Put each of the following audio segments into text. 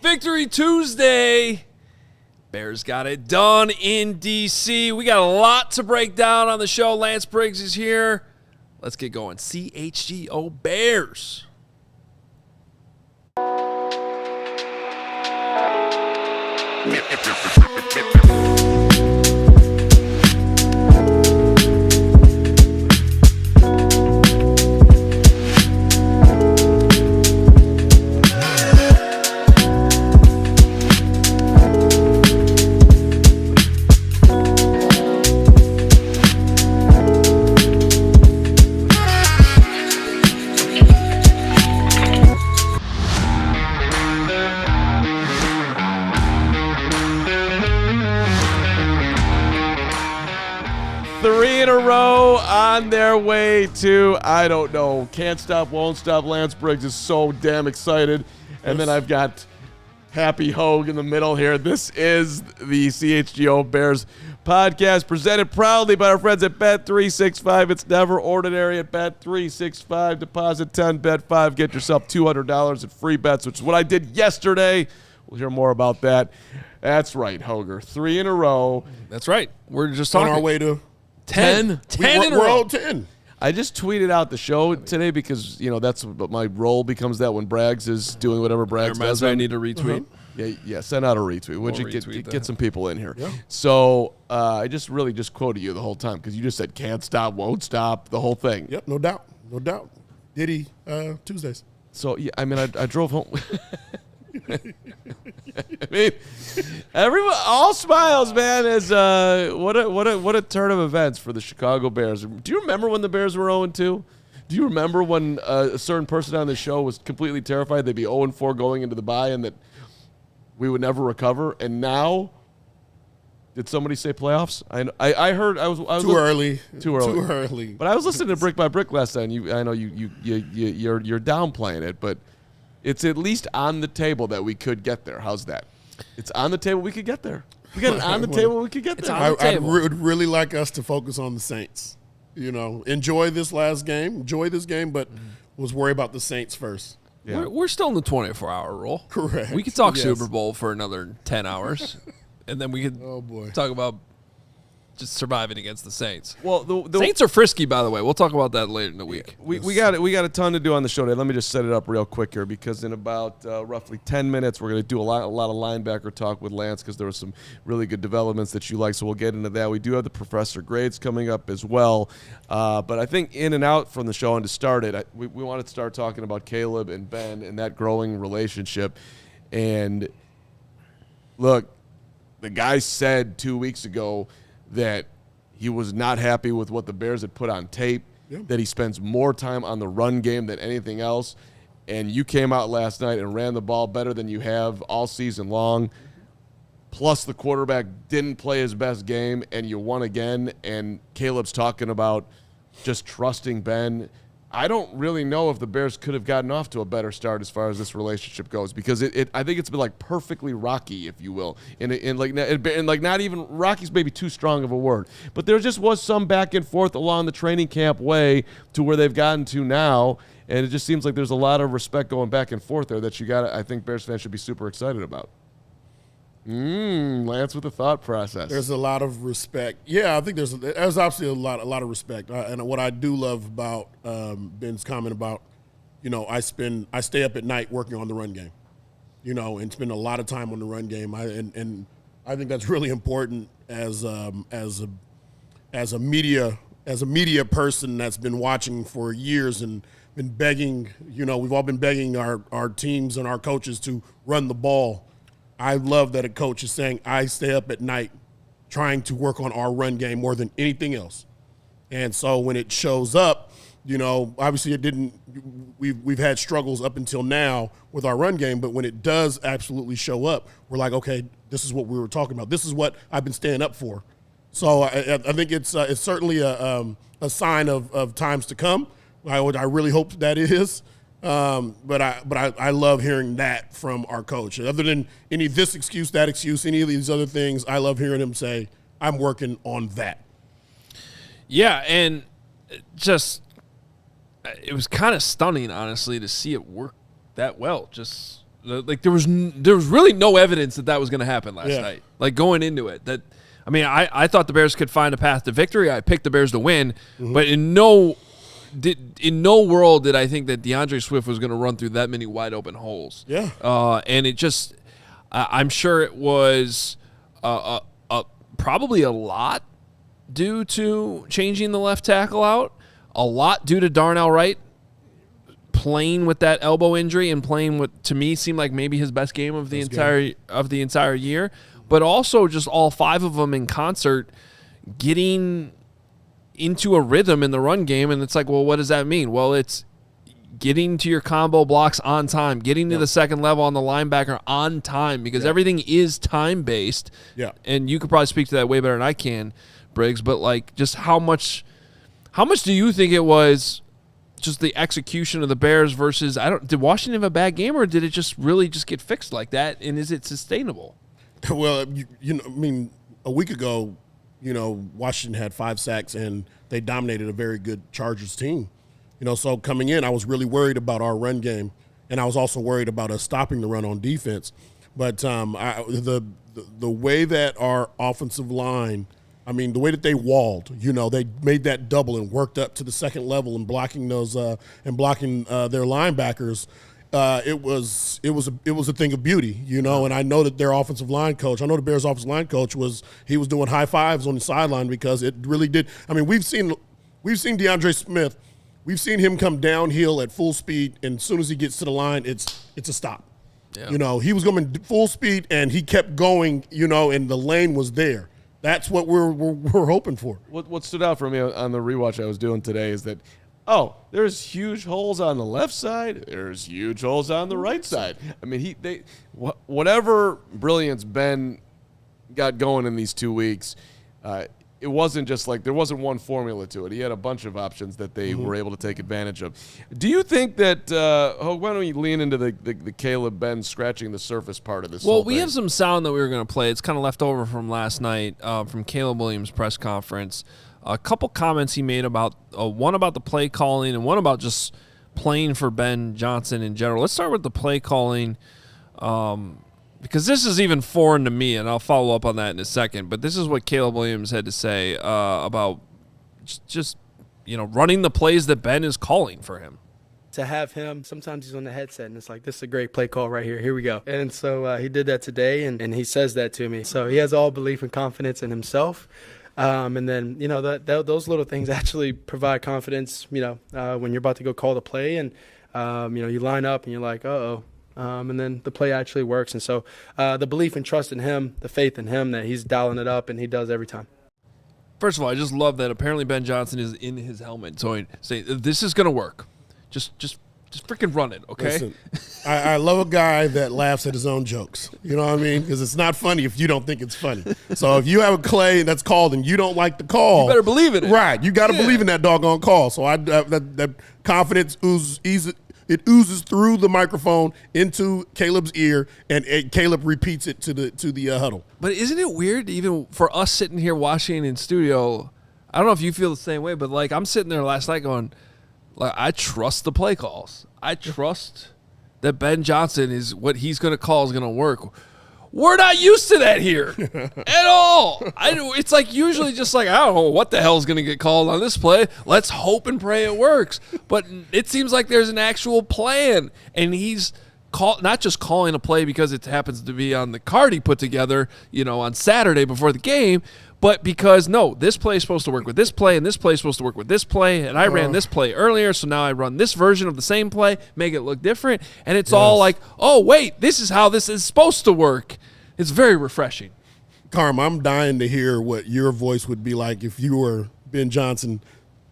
Victory Tuesday. Bears got it done in D.C. We got a lot to break down on the show. Lance Briggs is here. Let's get going. CHGO Bears. Three in a row on their way to, I don't know, can't stop, won't stop. Lance Briggs is so damn excited. And then I've got Happy Hoge in the middle here. This is the CHGO Bears Podcast, presented proudly by our friends at Bet365. It's never ordinary at Bet365. Deposit 10, bet 5, get yourself $200 in free bets, which is what I did yesterday. We'll hear more about that. That's right, Hoger. 3 in a row. That's right. We're just talking. On our way to 10 in a we're row. on 10. I just tweeted out the show today because, you know, that's what my role becomes, that when Braggs is doing whatever Braggs does. I need to retweet. Yeah, send out a retweet. Would We'll you retweet get some people in here? Yeah. So I just quoted you the whole time because you just said can't stop, won't stop, the whole thing. Yep, no doubt. No doubt. Diddy Tuesdays. So, yeah, I mean, I drove home. I mean, everyone, all smiles, man. Is what a turn of events for the Chicago Bears. Do you remember when the Bears were 0-2? Do you remember when a certain person on the show was completely terrified they'd be 0-4 going into the bye and that we would never recover? And now, did somebody say playoffs? I heard I was Too early. Too early. But I was listening to Brick by Brick last night. And I know you're downplaying it, but it's at least on the table that we could get there. How's that? It's on the table. We could get there. We got it on the table. We could get there. I would really like us to focus on the Saints. You know, enjoy this last game. Enjoy this game, but was worry about the Saints first. Yeah. We're still in the 24-hour rule. Correct. We could talk Yes. Super Bowl for another 10 hours, and then we could talk about just surviving against the Saints. Well, the Saints are frisky, by the way. We'll talk about that later in the week. We got a ton to do on the show today. Let me just set it up real quick here because in about roughly 10 minutes we're going to do a lot of linebacker talk with Lance because there were some really good developments that you like. So we'll get into that. We do have the professor grades coming up as well. But I think in and out from the show and to start it, we wanted to start talking about Caleb and Ben and that growing relationship. And look, the guy said 2 weeks ago that he was not happy with what the Bears had put on tape, that he spends more time on the run game than anything else, and you came out last night and ran the ball better than you have all season long, plus the quarterback didn't play his best game, and you won again, and Caleb's talking about just trusting Ben. I don't really know if the Bears could have gotten off to a better start as far as this relationship goes because I think it's been like perfectly rocky, if you will, and not even rocky's maybe too strong of a word, but there just was some back and forth along the training camp way to where they've gotten to now, and it just seems like there's a lot of respect going back and forth there that I think Bears fans should be super excited about. Lance with the thought process. There's a lot of respect. Yeah, I think there's obviously a lot of respect. And what I do love about Ben's comment about, you know, I stay up at night working on the run game, you know, and spend a lot of time on the run game. And I think that's really important as a media person that's been watching for years and been begging. You know, we've all been begging our teams and our coaches to run the ball. I love that a coach is saying, I stay up at night trying to work on our run game more than anything else. And so when it shows up, you know, obviously we've had struggles up until now with our run game, but when it does absolutely show up, we're like, okay, this is what we were talking about. This is what I've been staying up for. So I think it's certainly a sign of times to come. I really hope that is. But I love hearing that from our coach. Other than any this excuse, that excuse, any of these other things, I love hearing him say, I'm working on that. Yeah, and it was kind of stunning, honestly, to see it work that well. Just Like there was really no evidence that was going to happen last night. Like going into it, I thought the Bears could find a path to victory. I picked the Bears to win, but in no world did I think that DeAndre Swift was going to run through that many wide open holes. Yeah. And it just, I'm sure it was probably a lot due to changing the left tackle out, a lot due to Darnell Wright playing with that elbow injury and playing what to me seemed like maybe his best game of the entire year, but also just all five of them in concert getting into a rhythm in the run game. And it's like, well, what does that mean? Well, it's getting to your combo blocks on time, getting to the second level on the linebacker on time, because everything is time-based. Yeah. And you could probably speak to that way better than I can, Briggs, but like just how much do you think it was just the execution of the Bears versus did Washington have a bad game, or did it just really just get fixed like that, and is it sustainable? Well, a week ago, Washington had 5 sacks and they dominated a very good Chargers team. So coming in, I was really worried about our run game, and I was also worried about us stopping the run on defense. But the way that our offensive line, the way that they walled, they made that double and worked up to the second level and blocking those their linebackers. It was a thing of beauty, And I know that their offensive line coach, the Bears' offensive line coach was doing high fives on the sideline because it really did. We've seen DeAndre Smith. We've seen him come downhill at full speed, and as soon as he gets to the line, it's a stop. Yeah. He was going full speed, and he kept going, and the lane was there. That's what we're hoping for. What stood out for me on the rewatch I was doing today is that, there's huge holes on the left side. There's huge holes on the right side. Whatever brilliance Ben got going in these 2 weeks, it wasn't just like there wasn't one formula to it. He had a bunch of options that they were able to take advantage of. Do you think that Hoge, why don't we lean into the Caleb Ben scratching the surface part of this? Well, we have some sound that we were going to play. It's kind of left over from last night from Caleb Williams' press conference. A couple comments he made about one about the play calling and one about just playing for Ben Johnson in general. Let's start with the play calling. Because this is even foreign to me, and I'll follow up on that in a second. But this is what Caleb Williams had to say about just running the plays that Ben is calling for him. To have him, sometimes he's on the headset, and it's like, this is a great play call right here. Here we go. And so he did that today, and he says that to me. So he has all belief and confidence in himself. And then, those little things actually provide confidence, when you're about to go call the play, and, you line up and you're like, uh-oh. And then the play actually works. And so the belief and trust in him, the faith in him that he's dialing it up, and he does every time. First of all, I just love that apparently Ben Johnson is in his helmet. So say, this is going to work. Just freaking run it, okay? Listen, I love a guy that laughs at his own jokes. You know what I mean? Because it's not funny if you don't think it's funny. So if you have a play that's called and you don't like the call, you better believe in it. Right. You got to believe in that doggone call. So that confidence oozes through the microphone into Caleb's ear, and Caleb repeats it to the huddle. But isn't it weird, even for us sitting here watching in studio? I don't know if you feel the same way, but like I'm sitting there last night going, like, I trust the play calls. I trust that Ben Johnson is what he's going to call is going to work. We're not used to that here at all. It's like usually just like, I don't know what the hell is going to get called on this play. Let's hope and pray it works. But it seems like there's an actual plan, and he's not just calling a play because it happens to be on the card he put together, on Saturday before the game, but because, no, this play is supposed to work with this play, and this play is supposed to work with this play, and I ran this play earlier, so now I run this version of the same play, make it look different, and it's all like, oh, wait, this is how this is supposed to work. It's very refreshing. Carm, I'm dying to hear what your voice would be like if you were Ben Johnson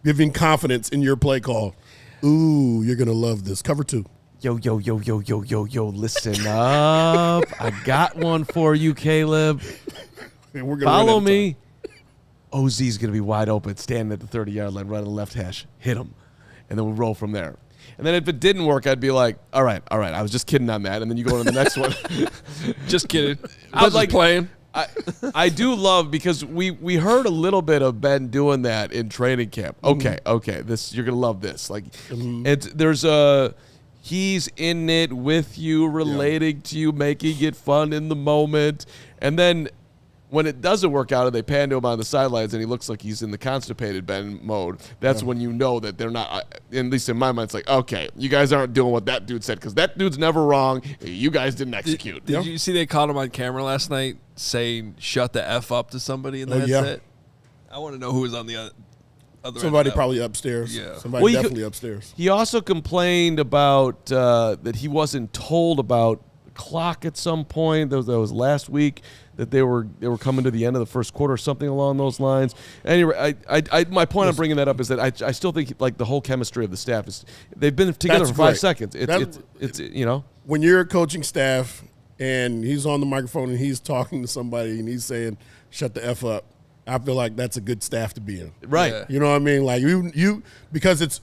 giving confidence in your play call. Ooh, you're going to love this. Cover 2. Yo, listen up. I got one for you, Caleb. Follow me. OZ's going to be wide open, standing at the 30-yard line, right on the left hash. Hit him. And then we'll roll from there. And then if it didn't work, I'd be like, all right, I was just kidding on that. And then you go on to the next one. Just kidding. I was like playing. I do love, because we heard a little bit of Ben doing that in training camp. Okay, this you're going to love this. Like, there's a He's in it with you, relating to you, making it fun in the moment. And then when it doesn't work out and they pan to him on the sidelines and he looks like he's in the constipated Ben mode, that's when you know that they're not, at least in my mind, it's like, okay, you guys aren't doing what that dude said because that dude's never wrong. You guys didn't execute. Did you see they caught him on camera last night saying shut the F up to somebody in the headset? I want to know who was on the other Somebody probably upstairs. Yeah. Somebody definitely upstairs. He also complained about that he wasn't told about the clock at some point. That was last week that they were coming to the end of the first quarter or something along those lines. Anyway, my point on bringing that up is that I still think like the whole chemistry of the staff is they've been together for 5 seconds. It's you know, when you're a coaching staff and he's on the microphone and he's talking to somebody and he's saying shut the F up. I feel like that's a good staff to be in. Right. Yeah. You know what I mean? Like you because it's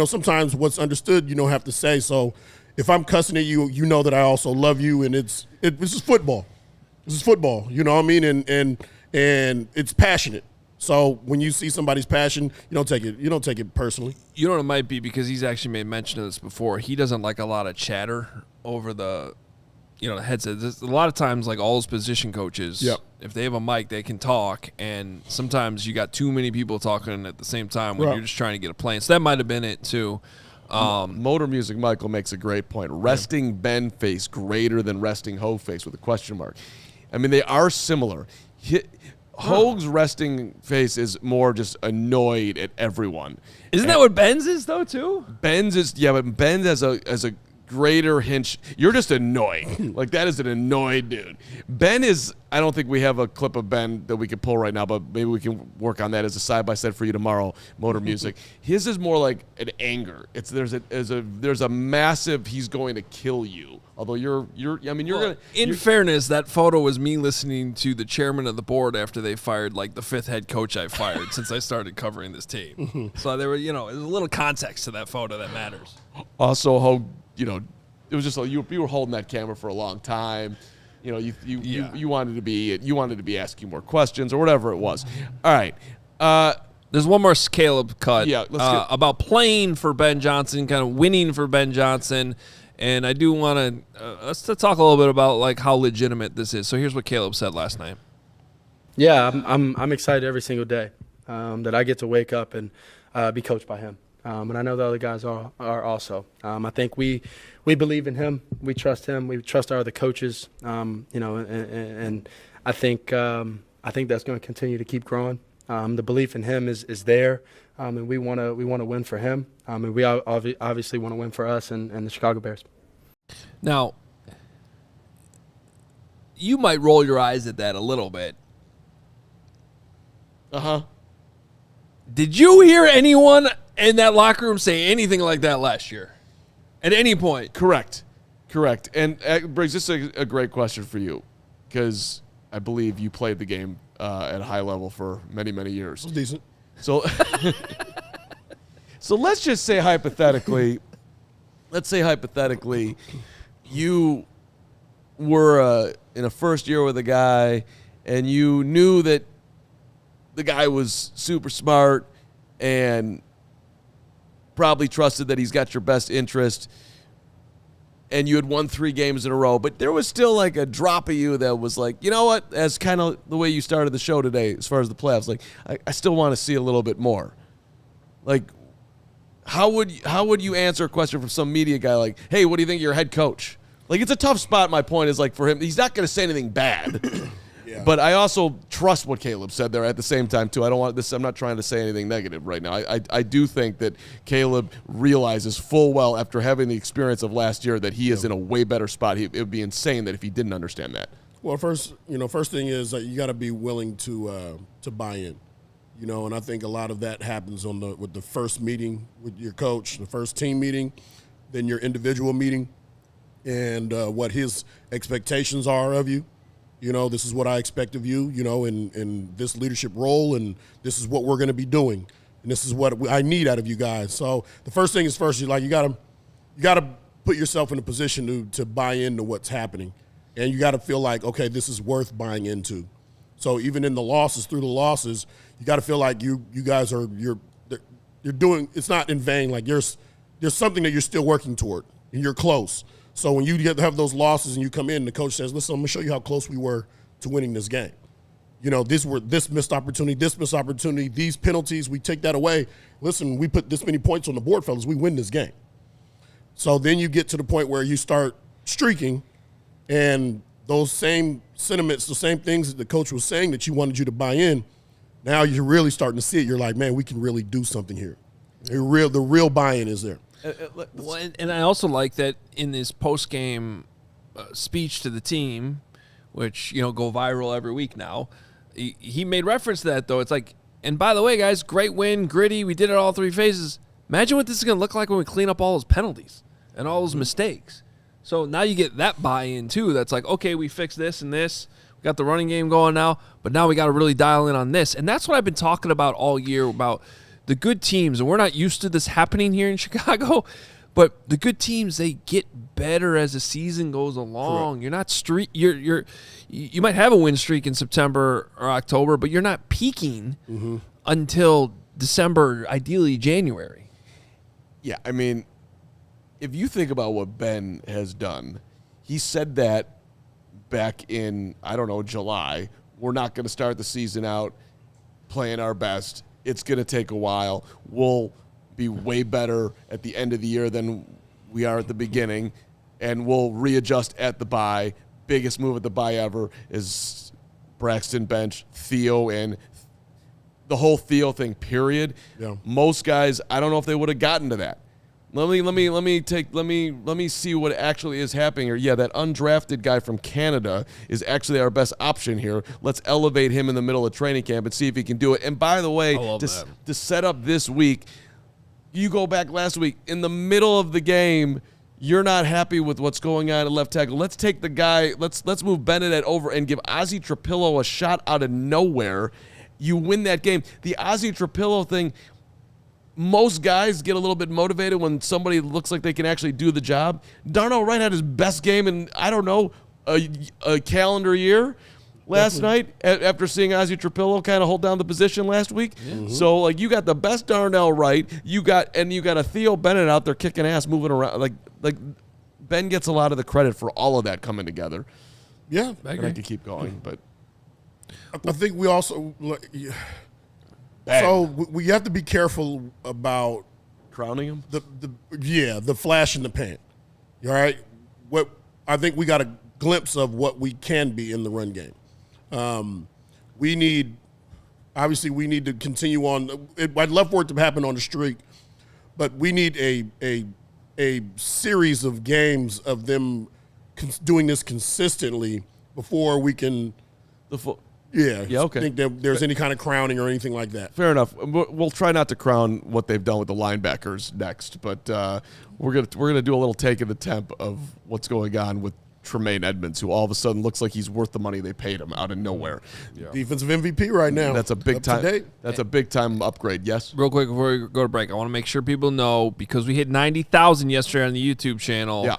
sometimes what's understood you don't have to say. So if I'm cussing at you, you know that I also love you, and this is football. This is football. You know what I mean? And it's passionate. So when you see somebody's passion, you don't take it personally. You know what it might be because he's actually made mention of this before. He doesn't like a lot of chatter over the headset. There's a lot of times, like all his position coaches, if they have a mic, they can talk, and sometimes you got too many people talking at the same time when you're just trying to get a play. So that might have been it too. Motor Music Michael makes a great point. Resting Ben face greater than resting Hoge face with a question mark. I mean, they are similar. Hoge's resting face is more just annoyed at everyone. Isn't that what Ben's is though too? Ben's is but Ben's as a greater hinge. You're just annoyed. Like that is an annoyed dude. Ben is. I don't think we have a clip of Ben that we could pull right now, but maybe we can work on that as a side by side for you tomorrow. Motor Music. His is more like an anger. There's a massive. He's going to kill you. Although you're gonna. In fairness, that photo was me listening to the chairman of the board after they fired like the 5th head coach I fired since I started covering this team. So there were, there's a little context to that photo that matters. Also, Hoge, it was just like you were holding that camera for a long time. You wanted to be asking more questions or whatever it was. All right. There's one more Caleb cut about playing for Ben Johnson, kind of winning for Ben Johnson. And I do want to let's talk a little bit about like how legitimate this is. So here's what Caleb said last night. Yeah, I'm excited every single day that I get to wake up and be coached by him. And I know the other guys are also. I think we believe in him. We trust him. We trust our other coaches. And I think that's going to continue to keep growing. The belief in him is there, and we want to win for him. And we obviously want to win for us and the Chicago Bears. Now, you might roll your eyes at that a little bit. Did you hear anyone in that locker room say anything like that last year? At any point? Correct. And Briggs, this is a great question for you because I believe you played the game at a high level for many, many years. It's decent. So, so let's just say hypothetically, you were in a first year with a guy and you knew that the guy was super smart and probably trusted that he's got your best interest, and you had won 3 games in a row, but there was still like a drop of you that was like, you know what, as kind of the way you started the show today as far as the playoffs, like I still want to see a little bit more. Like, how would you answer a question from some media guy like, hey, what do you think of your head coach? Like, it's a tough spot. My point is, like, for him, he's not going to say anything bad. Yeah. But I also trust what Caleb said there at the same time, too. I'm not trying to say anything negative right now. I do think that Caleb realizes full well after having the experience of last year that he is in a way better spot. It would be insane that if he didn't understand that. Well, first thing is you got to be willing to buy in. And I think a lot of that happens with the first meeting with your coach, the first team meeting, then your individual meeting, and what his expectations are of you. This is what I expect of you, in this leadership role, and this is what we're going to be doing, and this is what I need out of you guys. So the first thing is first, you got to put yourself in a position to buy into what's happening, and you got to feel like, okay, this is worth buying into. So even in the losses, through the losses, you got to feel like you guys you're doing. It's not in vain. Like there's something that you're still working toward. and you're close. So when you have those losses and you come in, the coach says, listen, I'm going to show you how close we were to winning this game. You know, this missed opportunity, these penalties, we take that away. Listen, we put this many points on the board, fellas, we win this game. So then you get to the point where you start streaking, and those same sentiments, the same things that the coach was saying that you wanted you to buy in, now you're really starting to see it. You're like, man, we can really do something here. The real buy-in is there. Well, and I also like that in this post-game speech to the team, which, you know, go viral every week now, he made reference to that, though. It's like, and by the way, guys, great win, gritty. We did it all 3 phases. Imagine what this is going to look like when we clean up all those penalties and all those mistakes. So now you get that buy-in, too. That's like, okay, we fixed this and this. We got the running game going now, but now we got to really dial in on this. And that's what I've been talking about all year, about the good teams. And we're not used to this happening here in Chicago, but the good teams, they get better as the season goes along. Correct. You're not you might have a win streak in September or October, but you're not peaking until December, ideally January. Yeah, I mean, if you think about what Ben has done, he said that back in, I don't know, July. We're not going to start the season out playing our best. It's going to take a while. We'll be way better at the end of the year than we are at the beginning, and we'll readjust at the bye. Biggest move at the bye ever is Braxton bench, Theo, and the whole Theo thing, period. Yeah. Most guys, I don't know if they would have gotten to that. Let me see what actually is happening here. Yeah, that undrafted guy from Canada is actually our best option here. Let's elevate him in the middle of training camp and see if he can do it. And by the way, to set up this week, you go back last week, in the middle of the game, you're not happy with what's going on at left tackle. Let's take the guy, let's move Benedette over and give Ozzie Trapillo a shot out of nowhere. You win that game. The Ozzie Trapillo thing, most guys get a little bit motivated when somebody looks like they can actually do the job. Darnell Wright had his best game in, I don't know, a calendar year last night after seeing Ozzie Trapillo kind of hold down the position last week. Mm-hmm. So, like, you got the best Darnell Wright, you got a Theo Bennett out there kicking ass, moving around. Like Ben gets a lot of the credit for all of that coming together. Yeah, I could keep going, but I think we also so we have to be careful about crowning him. The flash in the pan. All right, what I think we got a glimpse of what we can be in the run game. We need to continue on. I'd love for it to happen on the streak, but we need a series of games of them doing this consistently before we can. Think that there's any kind of crowning or anything like that. Fair enough. We'll try not to crown what they've done with the linebackers next, but we're gonna do a little take of the temp of what's going on with Tremaine Edmunds, who all of a sudden looks like he's worth the money they paid him out of nowhere. Yeah. Defensive MVP right now. That's a big time. That's a big time upgrade. Yes. Real quick before we go to break, I want to make sure people know, because we hit 90,000 yesterday on the YouTube channel. Yeah.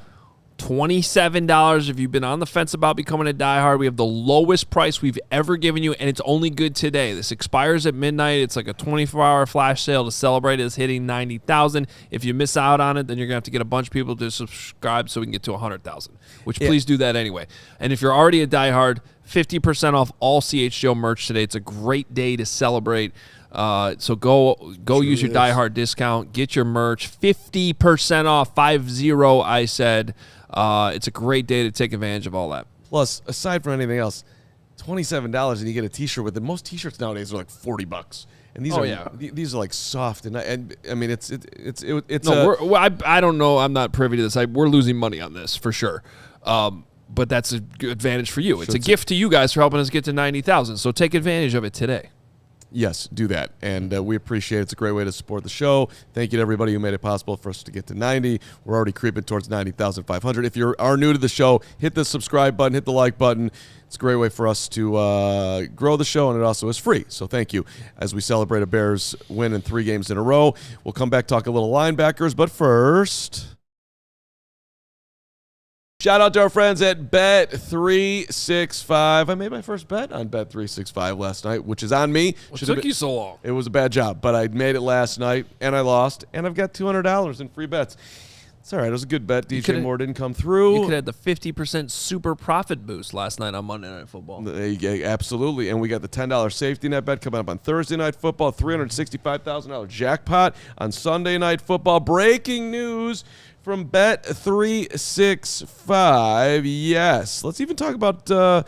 $27 if you've been on the fence about becoming a diehard. We have the lowest price we've ever given you, and it's only good today. This expires at midnight. It's like a 24-hour flash sale to celebrate us hitting 90,000. If you miss out on it, then you're going to have to get a bunch of people to subscribe so we can get to 100,000, which please do that anyway. And if you're already a diehard, 50% off all CHGO merch today. It's a great day to celebrate. So go use your diehard discount. Get your merch. 50% off. 50, I said. It's a great day to take advantage of all that. Plus, aside from anything else, $27 and you get a T-shirt with it. Most T-shirts nowadays are like $40, and these are like soft and I mean it's. No, I don't know. I'm not privy to this. We're losing money on this for sure. But that's a good advantage for you. It's a gift to you guys for helping us get to 90,000. So take advantage of it today. Yes, do that. And we appreciate it. It's a great way to support the show. Thank you to everybody who made it possible for us to get to 90. We're already creeping towards 90,500. If you are new to the show, hit the subscribe button, hit the like button. It's a great way for us to grow the show, and it also is free. So thank you. As we celebrate a Bears win in 3 games in a row, we'll come back, talk a little linebackers. But first, shout out to our friends at Bet365. I made my first bet on Bet365 last night, which is on me. What took you so long? It was a bad job, but I made it last night, and I lost, and I've got $200 in free bets. It's all right. It was a good bet. DJ Moore didn't come through. You could have the 50% super profit boost last night on Monday Night Football. Absolutely. And we got the $10 safety net bet coming up on Thursday Night Football, $365,000 jackpot on Sunday Night Football. Breaking news from Bet365. Yes. Let's even talk about the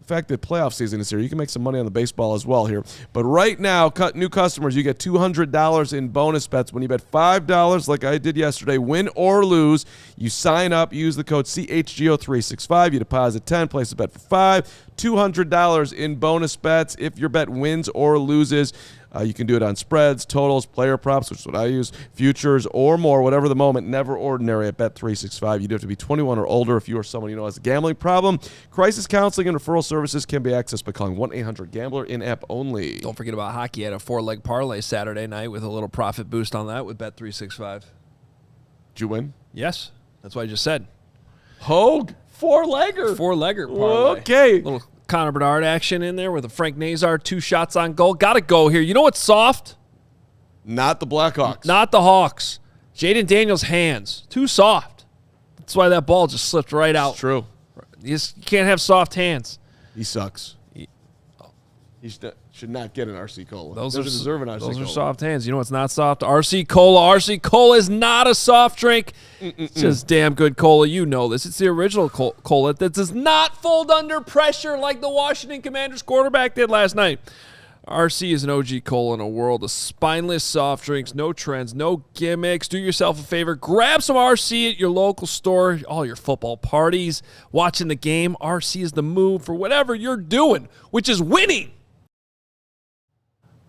fact that playoff season is here. You can make some money on the baseball as well here. But right now, new customers, you get $200 in bonus bets when you bet $5 like I did yesterday, win or lose. You sign up, use the code CHGO365. You deposit 10, place a bet for 5. $200 in bonus bets if your bet wins or loses. You can do it on spreads, totals, player props, which is what I use, futures, or more, whatever the moment. Never ordinary at Bet365. You do have to be 21 or older if you or someone you know has a gambling problem. Crisis counseling and referral services can be accessed by calling 1-800-GAMBLER in-app only. Don't forget about hockey. I had a 4-leg parlay Saturday night with a little profit boost on that with Bet365. Did you win? Yes. That's what I just said. Hoge, 4-legger. 4-legger parlay. Okay. Little Connor Bedard action in there with a Frank Nazar, 2 shots on goal. Got to go here. You know what's soft? Not the Blackhawks. Not the Hawks. Jaden Daniels' hands. Too soft. That's why that ball just slipped right out. It's true. You can't have soft hands. He sucks. He should not get an RC Cola. Those deserve an RC Cola. Those are soft hands. You know what's not soft? RC Cola. RC Cola is not a soft drink. It's just damn good cola. You know this. It's the original cola that does not fold under pressure like the Washington Commanders quarterback did last night. RC is an OG cola in a world of spineless soft drinks, no trends, no gimmicks. Do yourself a favor. Grab some RC at your local store, all your football parties, watching the game. RC is the move for whatever you're doing, which is winning.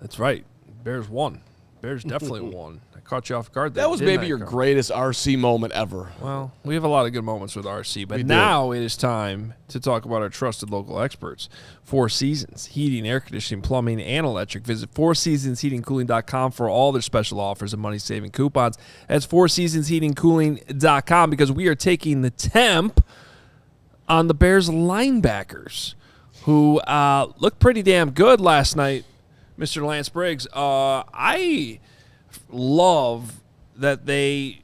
That's right. Bears won. Bears definitely won. I caught you off guard there. That was maybe your greatest RC moment ever. Well, we have a lot of good moments with RC, but now it is time to talk about our trusted local experts. 4 Seasons, heating, air conditioning, plumbing, and electric. Visit 4seasonsheatingcooling.com for all their special offers and money-saving coupons. That's 4seasonsheatingcooling.com because we are taking the temp on the Bears linebackers, who looked pretty damn good last night. Mr. Lance Briggs, I love that they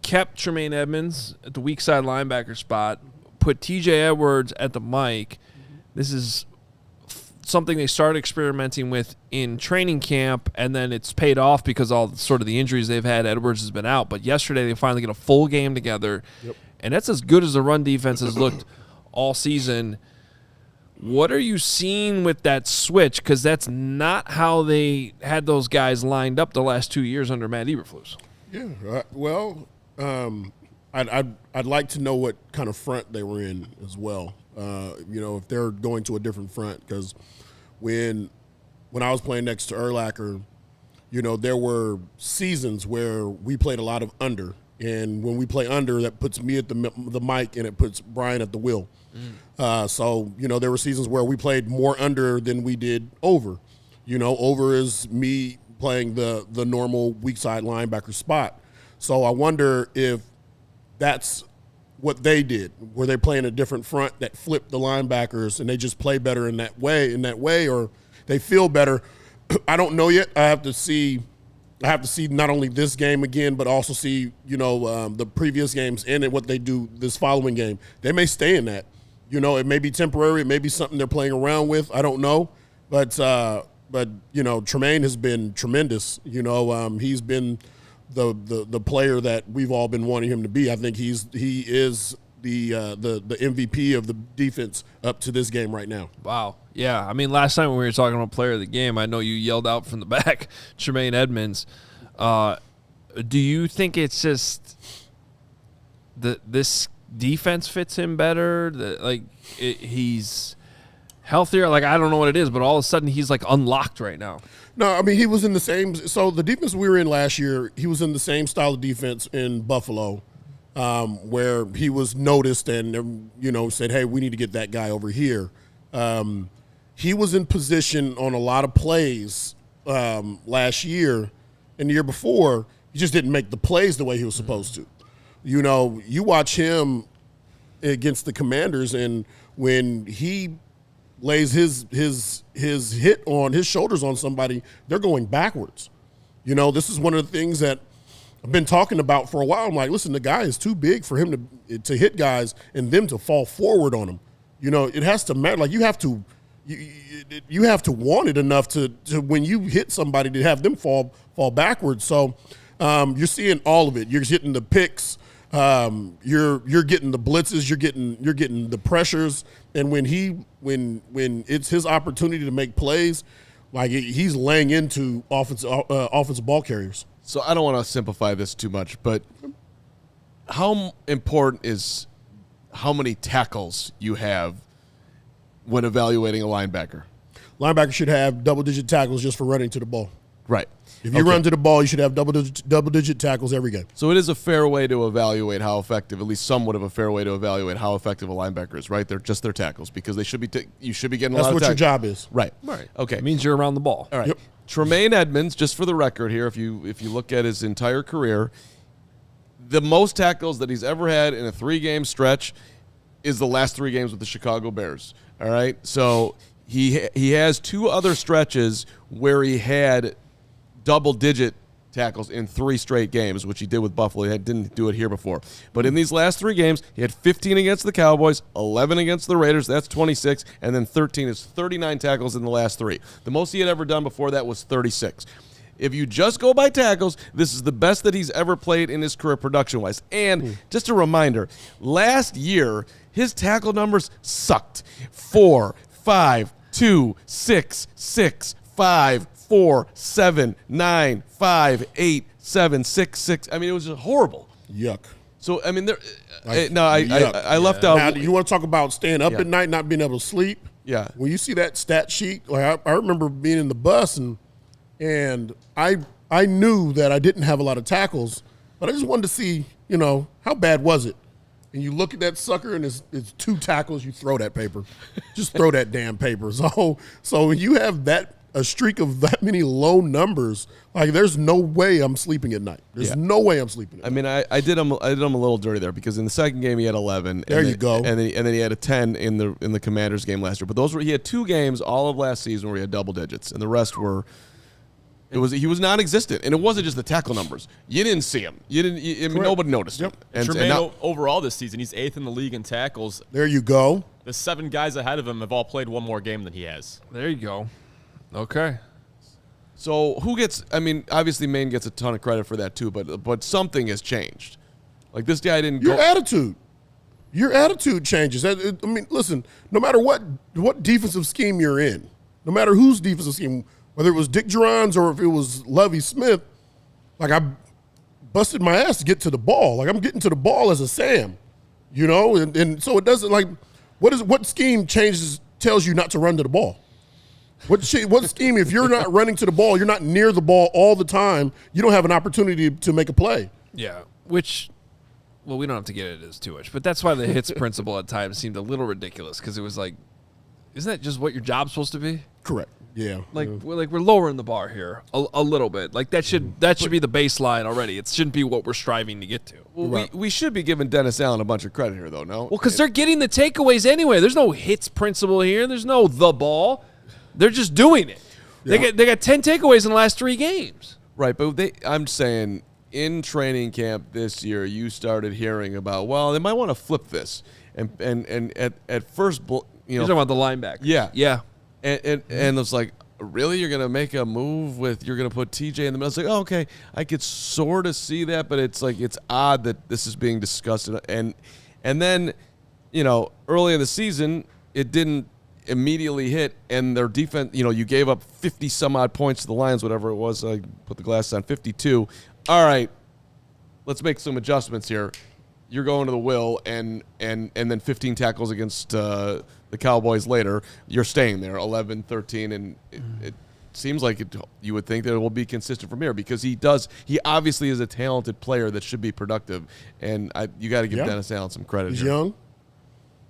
kept Tremaine Edmunds at the weak side linebacker spot, put TJ Edwards at the mic. This is something they started experimenting with in training camp, and then it's paid off because all sort of the injuries they've had. Edwards has been out, but yesterday they finally get a full game together, and that's as good as the run defense has looked all season. What are you seeing with that switch? Because that's not how they had those guys lined up the last 2 years under Matt Eberflus. Yeah, I'd like to know what kind of front they were in as well. If they're going to a different front, because when I was playing next to ALLCITY, there were seasons where we played a lot of under, and when we play under, that puts me at the mic and it puts Brian at the wheel. So there were seasons where we played more under than we did over. Over is me playing the normal weak side linebacker spot. So I wonder if that's what they did. Were they playing a different front that flipped the linebackers and they just play better in that way, or they feel better? I don't know yet. I have to see not only this game again, but also see the previous games and what they do this following game. They may stay in that. It may be temporary. It may be something they're playing around with. I don't know. But Tremaine has been tremendous. He's been the player that we've all been wanting him to be. I think he is the MVP of the defense up to this game right now. Wow. Yeah. I mean, last time when we were talking about player of the game, I know you yelled out from the back, Tremaine Edmunds. Do you think it's just this defense fits him better? He's healthier? I don't know what it is, but all of a sudden he's unlocked right now. No, I mean, he was in the same. So the defense we were in last year, he was in the same style of defense in Buffalo, where he was noticed and said, "Hey, we need to get that guy over here." He was in position on a lot of plays last year, and the year before, he just didn't make the plays the way he was supposed to. You watch him against the Commanders, and when he lays his hit on his shoulders on somebody, they're going backwards. This is one of the things that I've been talking about for a while. I'm like, listen, the guy is too big for him to hit guys and them to fall forward on him. You know, it has to matter. Like, you have to want it enough to when you hit somebody to have them fall backwards. So you're seeing all of it. You're hitting the picks. You're getting the blitzes. You're getting the pressures. And when it's his opportunity to make plays, like, he's laying into offensive ball carriers. So I don't want to simplify this too much, but how important is how many tackles you have when evaluating a linebacker? Linebacker should have double-digit tackles just for running to the ball. Right. If you run to the ball, you should have double-digit tackles every game. So it is a fair way to evaluate how effective, at least somewhat of a fair way to evaluate how effective a linebacker is, right? They're just their tackles, because they should be you should be getting a lot of tackles. That's what your job is. Right. Right. Okay. It means you're around the ball. All right. Yep. Tremaine Edmunds, just for the record here, if you look at his entire career, the most tackles that he's ever had in a 3-game stretch is the last 3 games with the Chicago Bears. All right? So he has 2 other stretches where he had double-digit tackles in 3 straight games, which he did with Buffalo. He didn't do it here before. But in these last 3 games, he had 15 against the Cowboys, 11 against the Raiders, that's 26, and then 13 is 39 tackles in the last 3. The most he had ever done before that was 36. If you just go by tackles, this is the best that he's ever played in his career production-wise. And just a reminder, last year, his tackle numbers sucked. 4, 5, 2, 6, 6, 5, 4, 7, 9, 5, 8, 7, 6, 6. I mean, it was just horrible. Yuck. So, I mean, Yuck. I left out. Now, you want to talk about staying up at night, not being able to sleep? Yeah. When you see that stat sheet, like I remember being in the bus and I knew that I didn't have a lot of tackles, but I just wanted to see, how bad was it? And you look at that sucker and it's 2 tackles, you throw that paper. Just throw that damn paper. So when you have a streak of that many low numbers, like, there's no way I'm sleeping at night. There's no way I'm sleeping at night. I mean, I did him a little dirty there, because in the second game he had 11. There you go. And then he had a 10 in the Commanders game last year. But he had 2 games all of last season where he had double digits, and the rest were. He was non-existent, and it wasn't just the tackle numbers. You didn't see him. Nobody noticed him. Tremaine, overall this season, he's 8th in the league in tackles. There you go. The 7 guys ahead of him have all played 1 more game than he has. There you go. Okay. So who gets? I mean, obviously Maine gets a ton of credit for that too, but something has changed. Like, this guy didn't. Your attitude changes. I mean, listen. No matter what defensive scheme you're in, no matter whose defensive scheme, whether it was Dick Duran's or if it was Lovie Smith, like, I busted my ass to get to the ball. Like, I'm getting to the ball as a Sam, and so it doesn't, like, what scheme tells you not to run to the ball? What scheme, if you're not running to the ball, you're not near the ball all the time, you don't have an opportunity to make a play. Yeah, which, well, we don't have to get into this too much, but that's why the hits principle at times seemed a little ridiculous, because it was like, isn't that just what your job's supposed to be? Correct. Yeah. We're lowering the bar here a little bit. Like, that should be the baseline already. It shouldn't be what we're striving to get to. Well, we should be giving Dennis Allen a bunch of credit here, though, no? Well, because they're getting the takeaways anyway. There's no hits principle here. There's no the ball. They're just doing it. Yeah. They got 10 takeaways in the last 3 games. Right, but I'm saying in training camp this year, you started hearing about, well, they might want to flip this, and at first, You're talking about the linebacker. Yeah. And it's like, really, you're gonna make a move you're gonna put TJ in the middle? It's like, oh, okay, I could sort of see that, but it's like, it's odd that this is being discussed, and then, early in the season, it didn't immediately hit, and their defense, you gave up 50 some odd points to the Lions, whatever it was. I put the glasses on, 52. All right, let's make some adjustments here. You're going to the will, and then 15 tackles against the Cowboys later. You're staying there, 11, 13, and it seems like you would think that it will be consistent from here, because he obviously is a talented player that should be productive, and you got to give Dennis Allen some credit. He's here. young.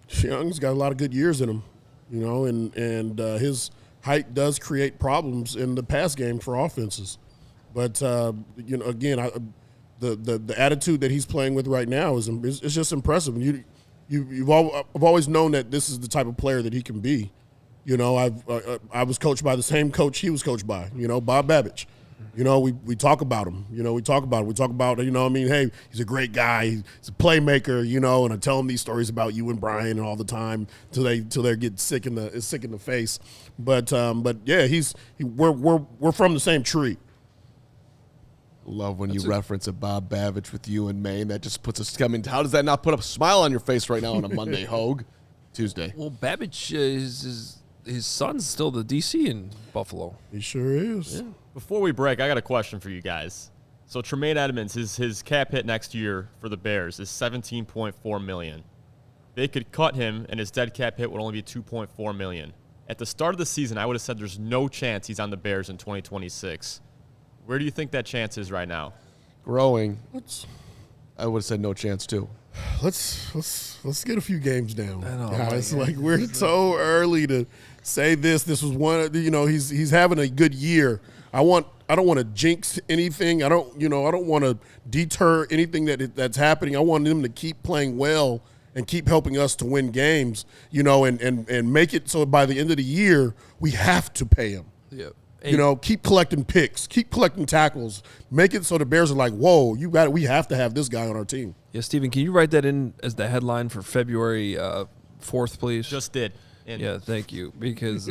He's got a lot of good years in him. And his height does create problems in the pass game for offenses. But, again, the attitude that he's playing with right now is just impressive. And I've always known that this is the type of player that he can be. I was coached by the same coach he was coached by, Bob Babich. You know, we talk about him. You know, we talk about, you know, I mean, hey, he's a great guy. He's a playmaker, you know, and I tell him these stories about you and Brian all the time till they get sick in the face. But yeah, we're from the same tree. Love when you reference a Bob Bavich with you in Maine. That just puts us. I mean, how does that not put a smile on your face right now on a Monday, Hoge? Tuesday. Well, Babbage, his son's still the DC in Buffalo. He sure is. Yeah. Before we break, I got a question for you guys. So Tremaine Edmunds, his cap hit next year for the Bears is $17.4 million. They could cut him, and his dead cap hit would only be $2.4 million. At the start of the season, I would have said there's no chance he's on the Bears in 2026. Where do you think that chance is right now? Growing. I would have said no chance too. Let's get a few games down. I know, guys. Like we're so early to say this. This was one. You know, he's having a good year. I don't want to jinx anything. I don't want to deter anything that's happening. I want them to keep playing well and keep helping us to win games. You know, and make it so by the end of the year we have to pay him. Yep. You know, keep collecting picks, keep collecting tackles, make it so the Bears are like, whoa, we have to have this guy on our team. Yeah, Steven, can you write that in as the headline for February 4th, please? Just did. Yeah, thank you, because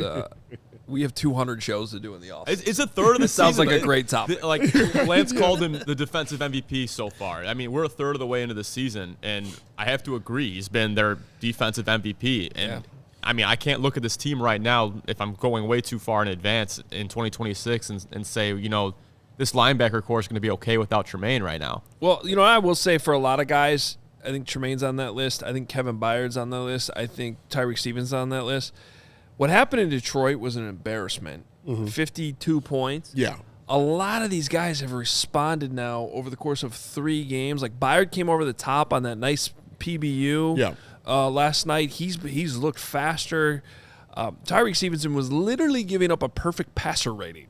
we have 200 shows to do in the office. It's a third of the Sounds season. like a great topic. Like Lance called him the defensive MVP so far. I mean, we're a third of the way into the season, and I have to agree, he's been their defensive MVP. And Yeah. I mean, I can't look at this team right now if I'm going way too far in advance in 2026 and say, you know, this linebacker core is going to be okay without Tremaine right now. Well, you know, I will say for a lot of guys, I think Tremaine's on that list. I think Kevin Byard's on that list. I think Tyreek Stevens on that list. What happened in Detroit was an embarrassment. 52 points. Yeah. A lot of these guys have responded now over the course of 3 games. Like Byard came over the top on that nice PBU. Yeah. Last night. He's looked faster. Tyreek Stevenson was literally giving up a perfect passer rating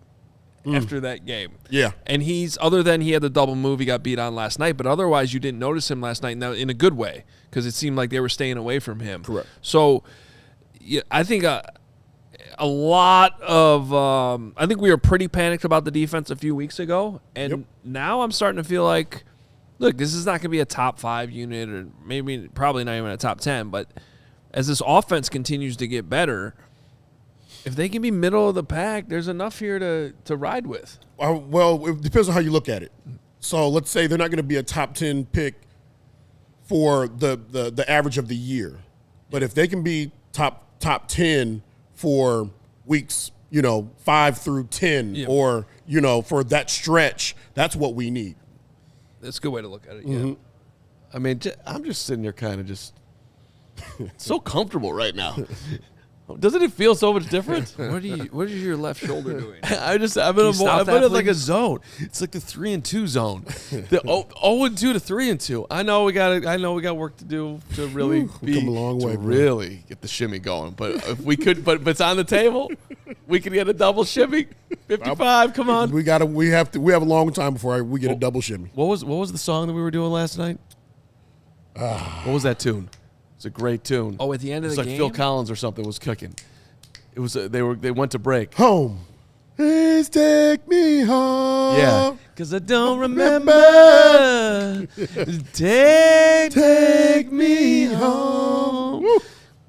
after that game. Yeah. And other than he had the double move, he got beat on last night, but otherwise you didn't notice him last night in a good way because it seemed like they were staying away from him. Correct. So yeah, I think a lot of I think we were pretty panicked about the defense a few weeks ago, and now I'm starting to feel like, look, this is not going to be a top 5 unit, or probably not even a top 10. But as this offense continues to get better, if they can be middle of the pack, there's enough here to ride with. Well, it depends on how you look at it. So let's say they're not going to be a top 10 pick for the average of the year, but if they can be top 10 for weeks, 5 through 10, or for that stretch, that's what we need. That's a good way to look at it. Yeah. I mean, I'm just sitting there kind of just so comfortable right now. Doesn't it feel so much different? What is your left shoulder doing? I'm in like a zone. It's like the 3-2 zone. The 0-2 to 3-2. I know we got work to do to really come a long way, bro. really get the shimmy going. But if we could, but it's on the table. We could get a double shimmy. 55. Come on. We have a long time before we get a double shimmy. What was the song that we were doing last night? What was that tune? It's a great tune. Oh, at the end of the game? It's like Phil Collins or something was cooking. It was they went to break. Home. Please take me home. Yeah. Because I don't remember. Take me home. Woo.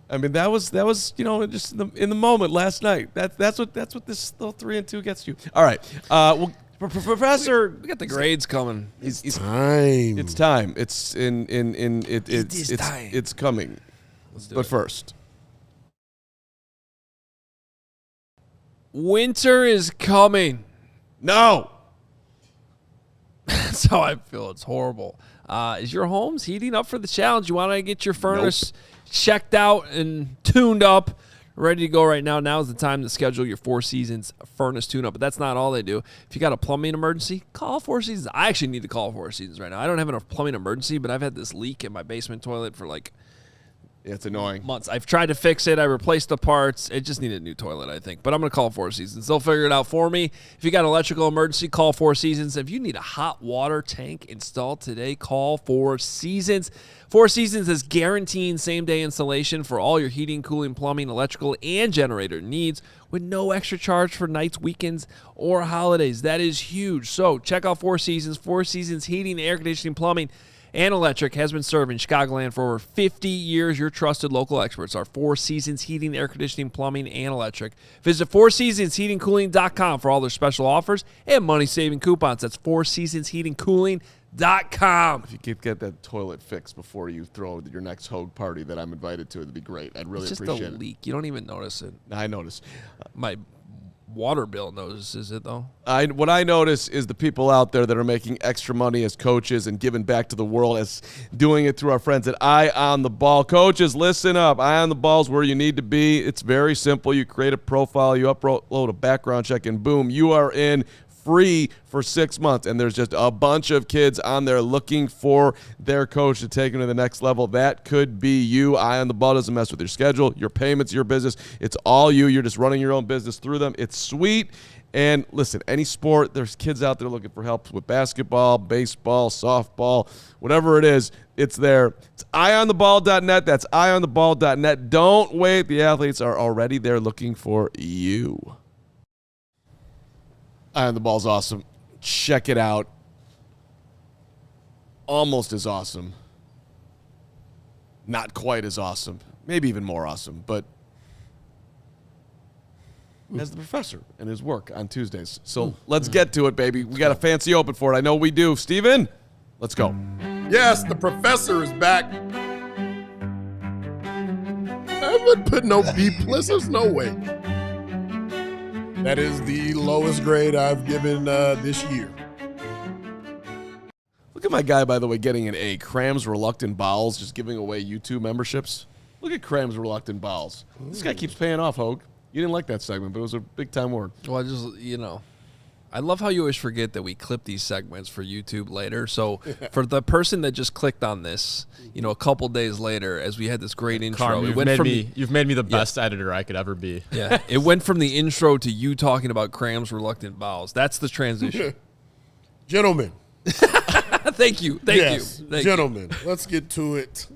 I mean, that was just in the moment last night. That's what this little 3-2 gets you. All right. Well, Professor, we got the grades coming. It's time. It's time. It's time. It's coming. Let's do but it. first, winter is coming. no. That's how I feel. It's horrible. Is your home's heating up for the challenge? You want to get your furnace checked out and tuned up, ready to go right now? Now is the time to schedule your 4 Seasons furnace tune-up. But that's not all they do. If you got a plumbing emergency, call 4 Seasons. I actually need to call 4 Seasons right now. I don't have enough plumbing emergency, but I've had this leak in my basement toilet for It's annoying. months. I've tried to fix it. I replaced the parts. It just needed a new toilet, I think. But I'm going to call Four Seasons. They'll figure it out for me. If you got an electrical emergency, call Four Seasons. If you need a hot water tank installed today, call Four Seasons. Four Seasons is guaranteeing same-day installation for all your heating, cooling, plumbing, electrical, and generator needs with no extra charge for nights, weekends, or holidays. That is huge. So check out Four Seasons. Four Seasons Heating, Air Conditioning, Plumbing, and Electric has been serving Chicagoland for over 50 years. Your trusted local experts are Four Seasons Heating, Air Conditioning, Plumbing, and Electric. Visit FourSeasonsHeatingCooling.com for all their special offers and money-saving coupons. That's FourSeasonsHeatingCooling.com. If you could get that toilet fixed before you throw your next Hoge party that I'm invited to, it'd be great. I'd really It's just appreciate a it. leak. You don't even notice it. I notice. My water bill notices it, though. What I notice is the people out there that are making extra money as coaches and giving back to the world as doing it through our friends at Eye on the Ball. Coaches, listen up. Eye on the Ball is where you need to be. It's very simple. You create a profile, you upload a background check, and boom, you are in free for 6 months. And there's just a bunch of kids on there looking for their coach to take them to the next level. That could be you. Eye on the Ball doesn't mess with your schedule, your payments, your business. It's all you. You're just running your own business through them. It's sweet. And listen, any sport, there's kids out there looking for help with basketball, baseball, softball, whatever it is, it's there. It's eyeontheball.net. That's eyeontheball.net. Don't wait. The athletes are already there looking for you. Eye on the Ball's awesome. Check it out. Almost as awesome. Not quite as awesome. Maybe even more awesome, but as the professor and his work on Tuesdays. So let's get to it, baby. We got a fancy open for it. I know we do. Steven, let's go. Yes, the professor is back. I would put no B+. There's no way. That is the lowest grade I've given this year. Look at my guy, by the way, getting an A. Cram's Reluctant Bowels, just giving away YouTube memberships. Look at Cram's Reluctant Bowels. This guy keeps paying off, Hoge. You didn't like that segment, but it was a big-time word. Well, I love how you always forget that we clip these segments for YouTube later. So for the person that just clicked on this, a couple days later, as we had this great intro, Carman, you've made me the best editor I could ever be. Yeah, it went from the intro to you talking about Cram's Reluctant Bowels. That's the transition. Gentlemen. Thank you. Thank you. Gentlemen, let's get to it.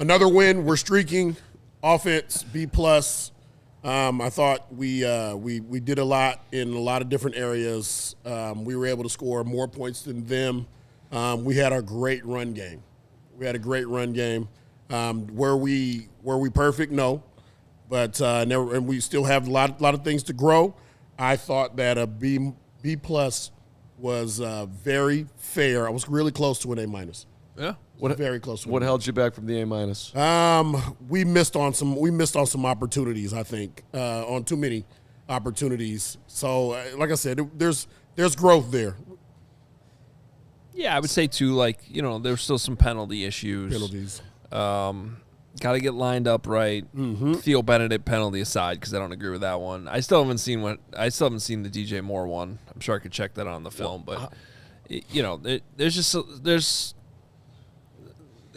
Another win. We're streaking. Offense, B+. I thought we did a lot in a lot of different areas. We were able to score more points than them. We had a great run game. Were we perfect? No, but never. And we still have a lot of things to grow. I thought that a B+ was very fair. I was really close to an A-. Yeah. Very close. What held you back from the A-? We missed on some opportunities. I think on too many opportunities. So, like I said, there's growth there. Yeah, I would say too. There's still some penalty issues. Penalties. Got to get lined up right. Theo Benedict penalty aside, because I don't agree with that one. I still haven't seen the DJ Moore one. I'm sure I could check that on the film, but there's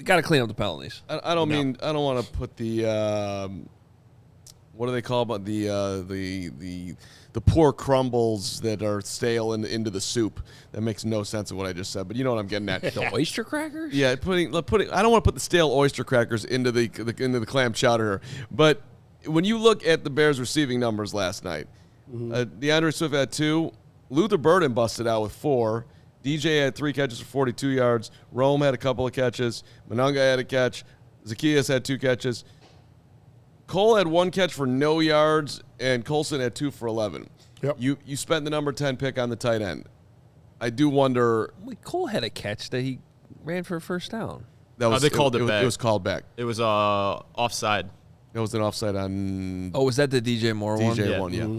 got to clean up the penalties. I don't want to put the what do they call about the poor crumbles that are stale into the soup. That makes no sense of what I just said, but you know what I'm getting at. The oyster crackers? Yeah, putting. I don't want to put the stale oyster crackers into the clam chowder. But when you look at the Bears' receiving numbers last night, DeAndre Swift had 2, Luther Burden busted out with 4. DJ had 3 catches for 42 yards. Rome had a couple of catches. Mononga had a catch. Zacchaeus had 2 catches. Cole had 1 catch for no yards, and Colson had 2 for 11. Yep. You spent the number 10 pick on the tight end. I do wonder. Cole had a catch that he ran for a first down. They called it back. It was called back. It was offside. It was an offside on. Oh, was that the DJ Moore one? DJ one, yeah.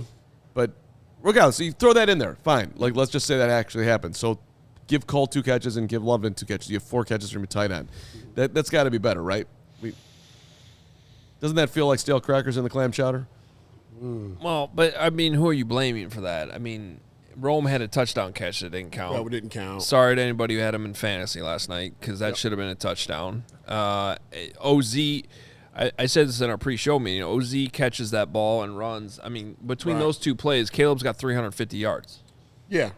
But regardless, so you throw that in there. Fine. Let's just say that actually happened. So give Cole 2 catches and give Loveman 2 catches. You have 4 catches from your tight end. That's got to be better, right? Doesn't that feel like stale crackers in the clam chowder? Well, but who are you blaming for that? Rome had a touchdown catch that didn't count. That didn't count. Sorry to anybody who had him in fantasy last night because that should have been a touchdown. OZ, I said this in our pre-show meeting. OZ catches that ball and runs. I mean, between those two plays, Caleb's got 350 yards. Yeah.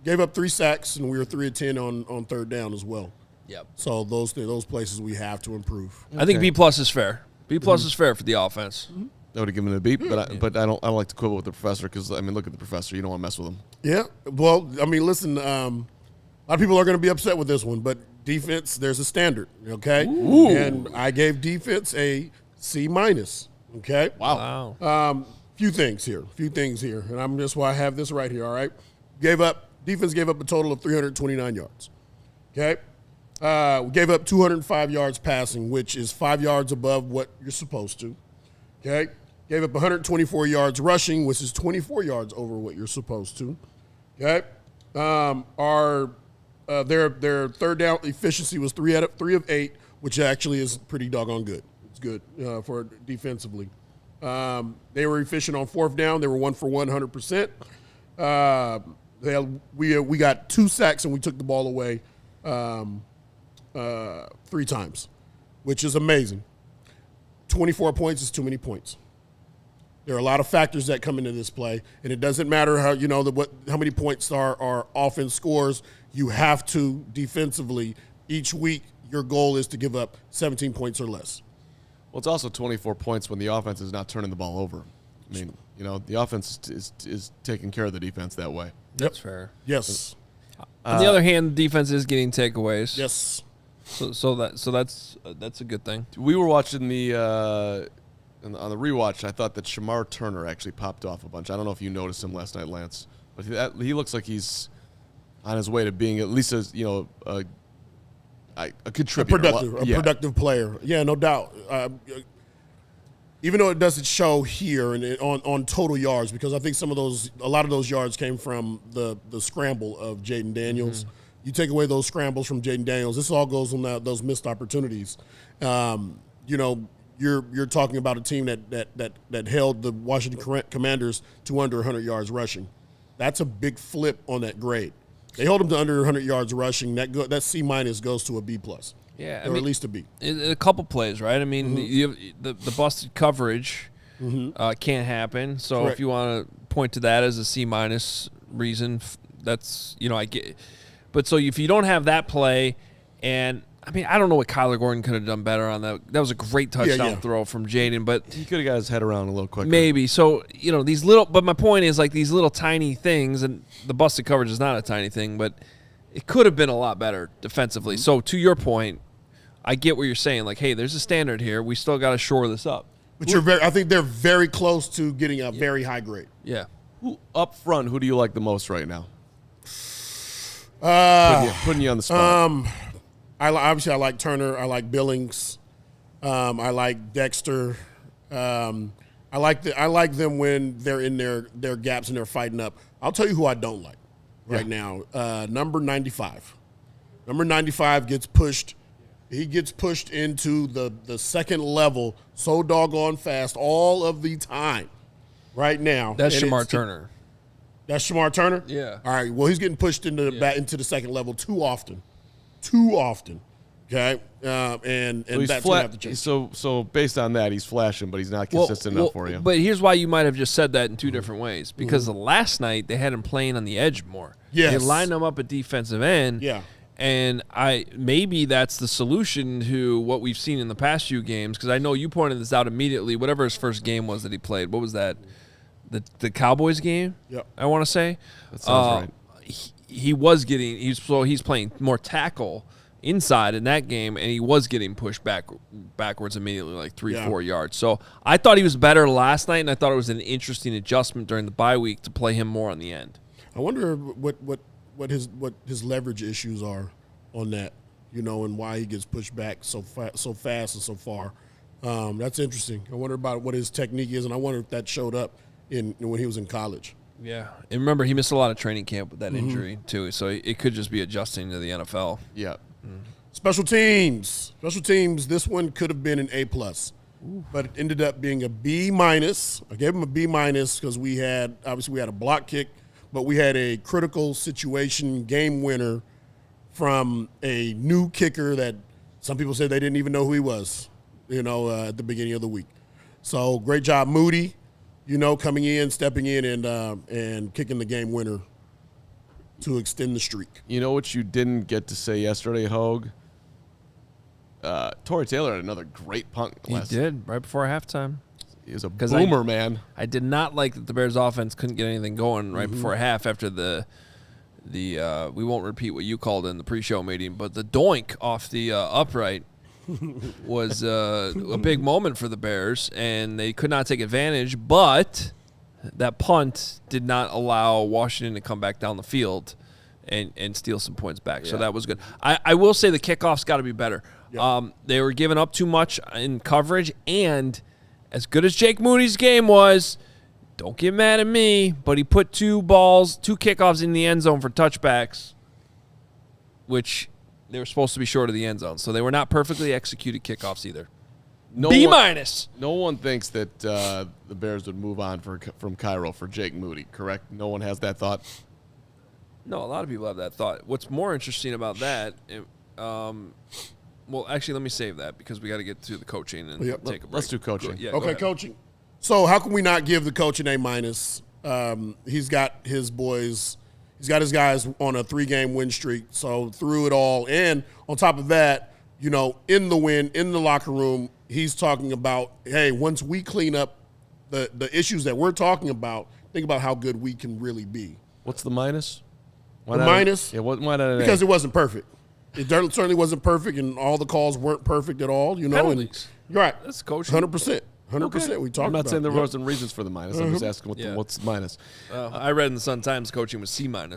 Gave up 3 sacks, and we were 3 of 10 on third down as well. Yep. So those places we have to improve. I think B+ is fair. B+ is fair for the offense. I would have given it a beat, but I don't like to quibble with the professor because, I mean, look at the professor. You don't want to mess with him. Yeah. Well, I mean, listen, a lot of people are going to be upset with this one, but defense, there's a standard, okay? Ooh. And I gave defense a C-. Okay? Wow. Few things here, and I'm just why I have this right here, all right? Defense gave up a total of 329 yards, okay? We gave up 205 yards passing, which is 5 yards above what you're supposed to, okay? Gave up 124 yards rushing, which is 24 yards over what you're supposed to, okay? Their third down efficiency was 3 of 8, which actually is pretty doggone good. It's good for defensively. They were efficient on fourth down. They were 1 for 100%. We got 2 sacks and we took the ball away 3 times, which is amazing. 24 points is too many points. There are a lot of factors that come into this play, and it doesn't matter how many points our offense scores. You have to defensively each week. Your goal is to give up 17 points or less. Well, it's also 24 points when the offense is not turning the ball over. I mean, the offense is taking care of the defense that way. That's fair. Yes. On the other hand, the defense is getting takeaways. Yes. So that's a good thing. We were watching on the rewatch. I thought that Shamar Turner actually popped off a bunch. I don't know if you noticed him last night, Lance, but he looks like he's on his way to being at least a contributor, productive player. Yeah, no doubt. Even though it doesn't show here and on total yards, because I think a lot of those yards came from the scramble of Jaden Daniels. Mm-hmm. You take away those scrambles from Jaden Daniels, this all goes on those missed opportunities. You're talking about a team that held the Washington Commanders to under 100 yards rushing. That's a big flip on that grade. They hold them to under 100 yards rushing. That C- goes to a B+. Yeah, or at least a B. A couple plays, right? I mean, the busted coverage can't happen. So Correct. if you want to point to that as a C- reason, that's I get. But so if you don't have that play, and I mean, I don't know what Kyler Gordon could have done better on that. That was a great touchdown throw from Jaden, but he could have got his head around a little quicker. Maybe. So, these little, but my point is like these little tiny things, and the busted coverage is not a tiny thing, but it could have been a lot better defensively. Mm-hmm. So to your point, I get what you're saying. Like, hey, there's a standard here. We still got to shore this up. But I think they're very close to getting a very high grade. Yeah. Up front, who do you like the most right now? Putting you on the spot. I like Turner. I like Billings. I like Dexter. I like them when they're in their gaps and they're fighting up. I'll tell you who I don't like right now. Number 95. Number 95 gets pushed. He gets pushed into the second level so doggone fast all of the time right now. That's Shamar Turner. That's Shamar Turner? Yeah. All right. Well, he's getting pushed into the second level too often. Okay? And that's going to have to change. So based on that, he's flashing, but he's not consistent enough for you. But here's why you might have just said that in two different ways. Because last night they had him playing on the edge more. Yes. They lined him up at defensive end. Yeah. And maybe that's the solution to what we've seen in the past few games, because I know you pointed this out immediately. Whatever his first game was that he played, what was that? The Cowboys game? Yeah. I want to say. That sounds right. He's playing more tackle inside in that game, and he was getting pushed backwards immediately, like 3-4 yards. So I thought he was better last night, and I thought it was an interesting adjustment during the bye week to play him more on the end. I wonder what his leverage issues are on that, and why he gets pushed back so fast and so far. That's interesting. I wonder about what his technique is, and I wonder if that showed up when he was in college. Yeah, and remember, he missed a lot of training camp with that injury too, so it could just be adjusting to the NFL. Yeah. Special teams. This one could have been an A+, but it ended up being a B-. I gave him a B- because we had a block kick but we had a critical situation game winner from a new kicker that some people said they didn't even know who he was, at the beginning of the week. So great job, Moody, coming in, stepping in, and kicking the game winner to extend the streak. You know what you didn't get to say yesterday, Hoge? Torrey Taylor had another great punt. He did, right before halftime. He was a boomer, man. I did not like that the Bears offense couldn't get anything going right before half after the we won't repeat what you called in the pre-show meeting, but the doink off the upright was a big moment for the Bears, and they could not take advantage, but that punt did not allow Washington to come back down the field and steal some points back. Yeah. So that was good. I will say the kickoff's got to be better. Yep. They were giving up too much in coverage, and as good as Jake Moody's game was, don't get mad at me, but he put two kickoffs in the end zone for touchbacks, which they were supposed to be short of the end zone. So they were not perfectly executed kickoffs either. B-. No one thinks that the Bears would move on from Cairo for Jake Moody, correct? No one has that thought? No, a lot of people have that thought. What's more interesting about that, well, actually, let me save that because we got to get to the coaching and take a break. Let's do coaching. Yeah, okay, coaching. So how can we not give the coach an A-? He's got his boys. He's got his guys on a 3-game win streak. So through it all, and on top of that, in the win, in the locker room, he's talking about, hey, once we clean up the issues that we're talking about, think about how good we can really be. What's the minus? Why not? Yeah, why not? Because it wasn't perfect. It certainly wasn't perfect, and all the calls weren't perfect at all. Penalties. And you're right. That's coaching. 100%. 100%. We talked about. I'm not saying there wasn't reasons for the minus. I'm just asking what's the minus. I read in the Sun-Times coaching was C-. Did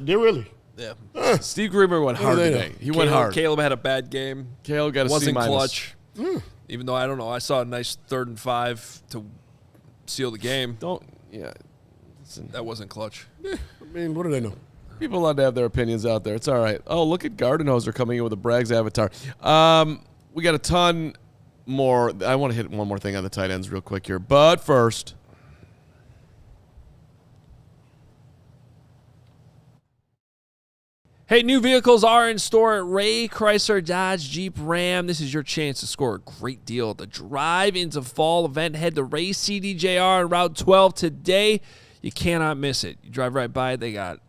really? Yeah. Steve Greenberg went hard today. He went hard. Caleb had a bad game. Caleb got a wasn't C-. clutch. Even though, I don't know, I saw a nice 3rd and 5 to seal the game. That wasn't clutch. I mean, what do they know? People allowed to have their opinions out there. It's all right. Oh, look at Gardenhoser coming in with a Braggs avatar. We got a ton more. I want to hit one more thing on the tight ends real quick here. But first, hey, new vehicles are in store at Ray Chrysler Dodge Jeep Ram. This is your chance to score a great deal at the Drive into Fall event. Head to Ray CDJR on Route 12 today. You cannot miss it. You drive right by it. They got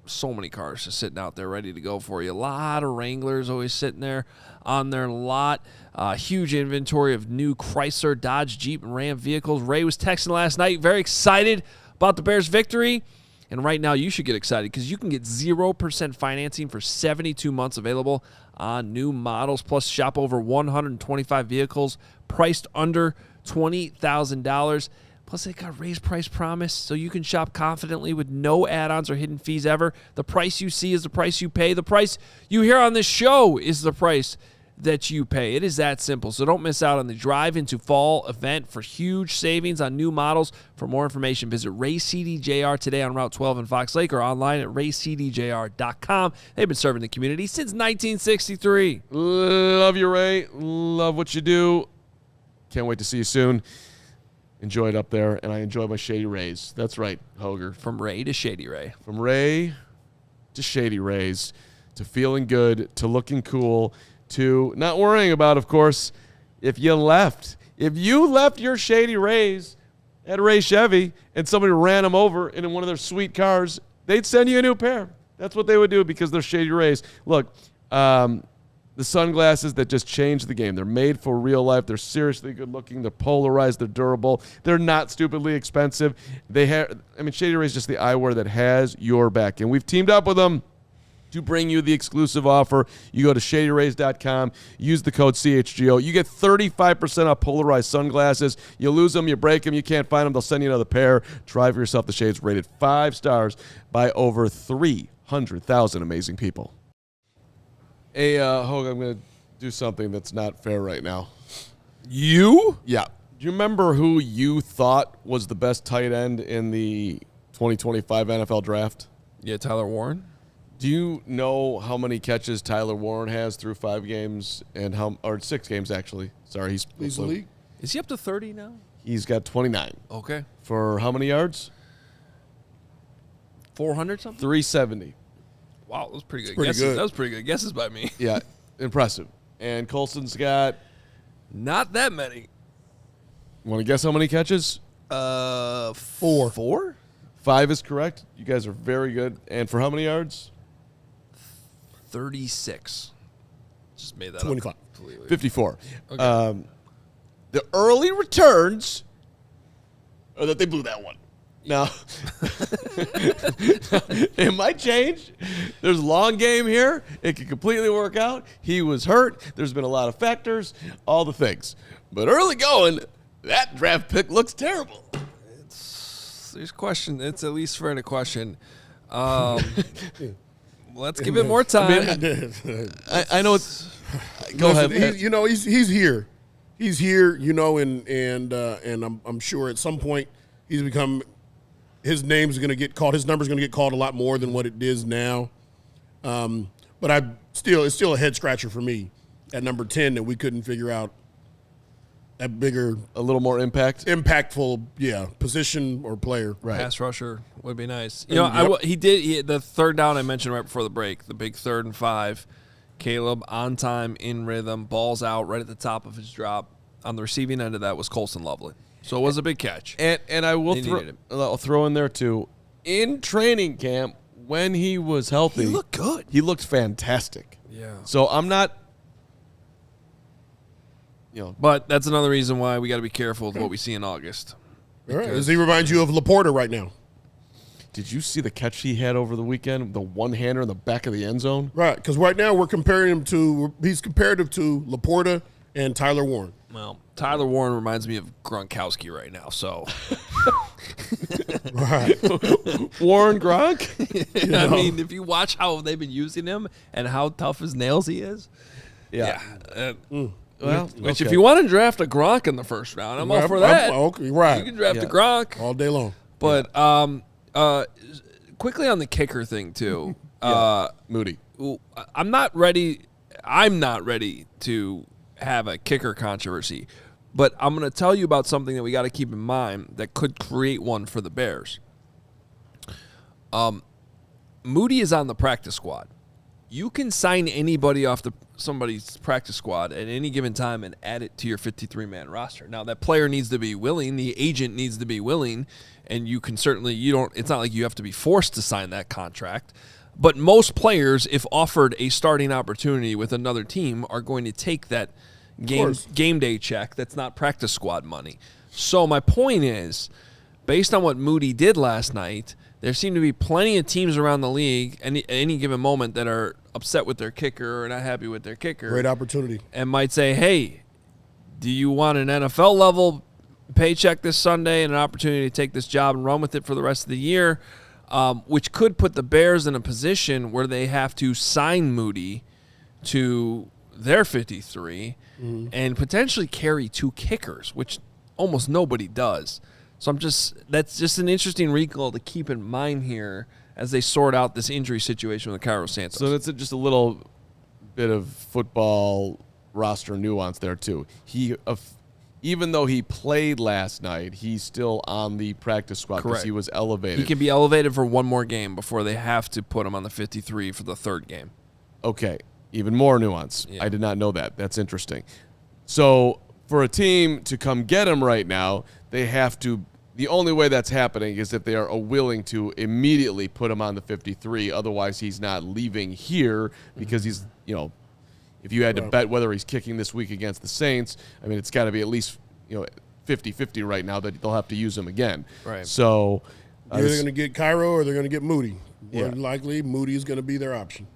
so many cars just sitting out there ready to go for you. A lot of Wranglers always sitting there on their lot. Huge inventory of new Chrysler, Dodge, Jeep, and Ram vehicles. Ray was texting last night, very excited about the Bears' victory. And right now you should get excited because you can get 0% financing for 72 months available on new models. Plus, shop over 125 vehicles priced under $20,000. Plus, they got raised price promise, so you can shop confidently with no add-ons or hidden fees ever. The price you see is the price you pay. The price you hear on this show is the price that you pay. It is that simple. So don't miss out on the Drive into Fall event for huge savings on new models. For more information, visit Ray CDJR today on Route 12 in Fox Lake or online at raycdjr.com. They've been serving the community since 1963. Love you, Ray. Love what you do. Can't wait to see you soon. Enjoy it up there, and I enjoy my Shady Rays. That's right, Hoger. From Ray to Shady Ray. From Ray to Shady Rays, to feeling good, to looking cool, to not worrying about, of course, if you left. If you left your Shady Rays at Ray Chevy and somebody ran them over in one of their sweet cars, they'd send you a new pair. That's what they would do because they're Shady Rays. Look, the sunglasses that just change the game. They're made for real life. They're seriously good looking. They're polarized. They're durable. They're not stupidly expensive. Shady Rays is just the eyewear that has your back. And we've teamed up with them to bring you the exclusive offer. You go to shadyrays.com, use the code CHGO. You get 35% off polarized sunglasses. You lose them, you break them, you can't find them, they'll send you another pair. Try for yourself the shades rated 5 stars by over 300,000 amazing people. Hey, Hoge, I'm going to do something that's not fair right now. You? Yeah. Do you remember who you thought was the best tight end in the 2025 NFL draft? Yeah, Tyler Warren. Do you know how many catches Tyler Warren has through 5 games or 6 games actually? Sorry, he's the league. Is he up to 30 now? He's got 29. Okay. For how many yards? 400 something? 370. Wow, that was pretty good. pretty guesses. good. That was pretty good guesses by me. Yeah, impressive. And Colson's got, Not that many. want to guess how many catches? 4. 4. 5 is correct. You guys are very good. And for how many yards? 36. Just made that 25. up. Completely. 54. Okay. The early returns, or that they blew that one. Now, it might change. There's a long game here. It could completely work out. He was hurt. There's been a lot of factors, all the things. But early going, that draft pick looks terrible. There's question. It's at least for a question. Let's give it more time. I know it's. Go ahead. Listen, he's here. He's here, and I'm sure at some point he's become. His name's going to get called. His number's going to get called a lot more than what it is now. But it's still a head scratcher for me at number 10 that we couldn't figure out a bigger, a little more impactful, position or player. Right. Pass rusher would be nice. Yep. He did the third down I mentioned right before the break, the big 3rd and 5. Caleb on time, in rhythm, balls out right at the top of his drop. On the receiving end of that was Colson Loveland. So it was a big catch. And I will I'll throw in there too. In training camp, when he was healthy, He looked good. He looked fantastic. Yeah. So I'm not. But that's another reason why we got to be careful with what we see in August. All right. Does he remind you of Laporta right now? Did you see the catch he had over the weekend? The one-hander in the back of the end zone? Right, because right now we're comparing him to – he's comparative to Laporta and Tyler Warren. Well, Tyler Warren reminds me of Gronkowski right now, so. Right. Warren Gronk? I mean, if you watch how they've been using him and how tough as nails he is. Yeah. Well, which if you want to draft a Gronk in the first round, I'm all for that. Okay, right. You can draft a Gronk. All day long. But quickly on the kicker thing, too. Moody. I'm not ready to have a kicker controversy, but I'm going to tell you about something that we got to keep in mind that could create one for the Bears. Moody is on the practice squad. You can sign anybody off somebody's practice squad at any given time and add it to your 53-man roster. Now, that player needs to be willing. The agent needs to be willing, and you can certainly it's not like you have to be forced to sign that contract. But most players, if offered a starting opportunity with another team, are going to take that game day check that's not practice squad money. So my point is, based on what Moody did last night, there seem to be plenty of teams around the league at any given moment that are upset with their kicker or not happy with their kicker. Great opportunity. And might say, hey, do you want an NFL-level paycheck this Sunday and an opportunity to take this job and run with it for the rest of the year? Which could put the Bears in a position where they have to sign Moody to their 53 and potentially carry 2 kickers, which almost nobody does. So that's just an interesting wrinkle to keep in mind here as they sort out this injury situation with Cairo Santos. So that's just a little bit of football roster nuance there too. Even though he played last night, he's still on the practice squad because he was elevated. He can be elevated for one more game before they have to put him on the 53 for the 3rd game. Okay, even more nuance. Yeah. I did not know that. That's interesting. So for a team to come get him right now, they have to – the only way that's happening is if they are willing to immediately put him on the 53. Otherwise, he's not leaving here because he's, if you had to bet whether he's kicking this week against the Saints, I mean, it's got to be at least, 50-50 right now that they'll have to use him again. Right. So Either they're going to get Cairo or they're going to get Moody. More Yeah. likely, Moody is going to be their option.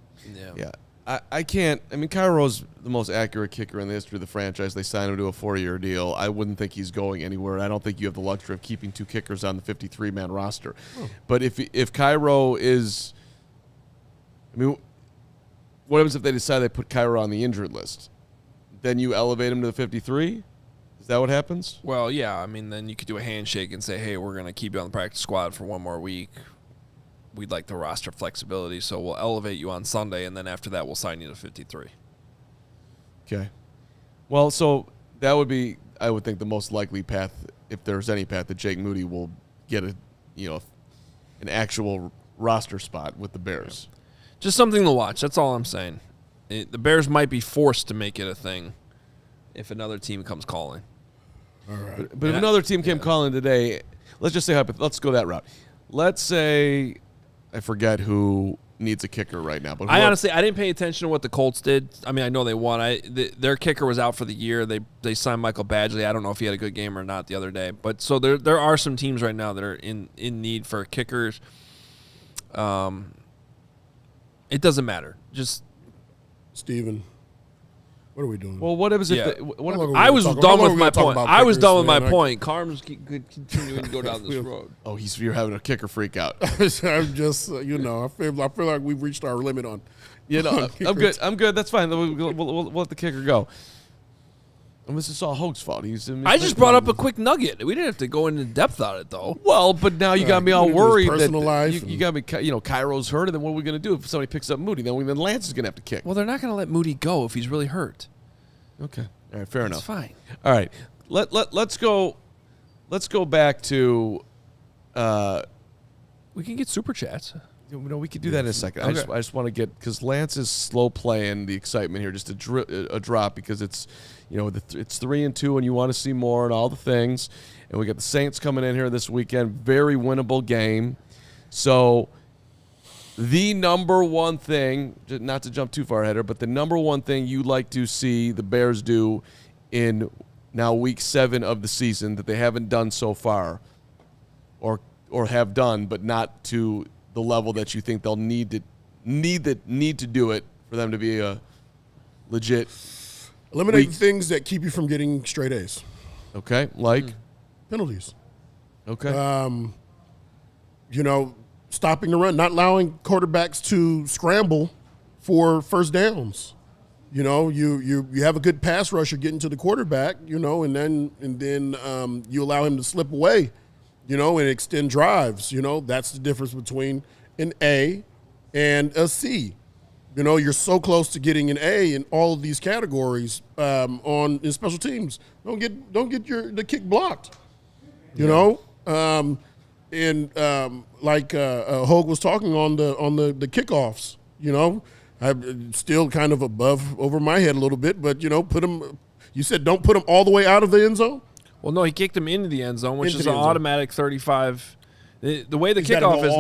Yeah. I can't. I mean, Cairo's the most accurate kicker in the history of the franchise. They signed him to a 4-year deal. I wouldn't think he's going anywhere. I don't think you have the luxury of keeping 2 kickers on the 53-man roster. Oh. But if Cairo is, I mean, what happens if they decide they put Cairo on the injured list? Then you elevate him to the 53? Is that what happens? Well, yeah. I mean, then you could do a handshake and say, hey, we're going to keep you on the practice squad for one more week. We'd like the roster flexibility, so we'll elevate you on Sunday, and then after that we'll sign you to 53. Okay. Well, so that would be, I would think, the most likely path, if there's any path, that Jake Moody will get an actual roster spot with the Bears. Just something to watch. That's all I'm saying. The Bears might be forced to make it a thing if another team comes calling. All right. But if another team came calling today, let's just say, let's go that route. Let's say, I forget who needs a kicker right now. But I honestly didn't pay attention to what the Colts did. I mean, I know they won. Their kicker was out for the year. They signed Michael Badgley. I don't know if he had a good game or not the other day. But so there are some teams right now that are in need for kickers. It doesn't matter. Just Steven, what are we doing? Well, what is it? Yeah. I was done with my point. I was done with my point. Carman's continuing to go down this road. Oh, you're having a kicker freak out. I'm just, I feel like we've reached our limit on. I'm good. I'm good. That's fine. We'll let the kicker go. And this is all Hoge's fault. I just brought up a quick nugget. We didn't have to go into depth on it, though. Well, but now you got me all worried that you got me. Cairo's hurt, and then what are we going to do if somebody picks up Moody? Then Lance is going to have to kick. Well, they're not going to let Moody go if he's really hurt. Okay. All right. Fair enough. It's fine. All right. Let's go. Let's go back to. We can get super chats. We could do that in a second. Okay. I just want to get, because Lance is slow playing the excitement here, just a drop, because it's, it's 3-2 and you want to see more and all the things. And we got the Saints coming in here this weekend. Very winnable game. So the number one thing, not to jump too far ahead here, but the number one thing you'd like to see the Bears do in now week 7 of the season that they haven't done so far, or have done, but not to the level that you think they'll need to do it for them to be a legit. Eliminate things that keep you from getting straight A's. Okay, like penalties. Okay. Stopping the run, not allowing quarterbacks to scramble for first downs. You have a good pass rusher getting to the quarterback, and then you allow him to slip away. And extend drives. That's the difference between an A and a C. You're so close to getting an A in all of these categories in special teams. Don't get the kick blocked. Like Hoge was talking on the kickoffs. I'm still kind of over my head a little bit, but put them. You said don't put them all the way out of the end zone. Well, no, he kicked him into the end zone, which is an automatic 35. The way the kickoff is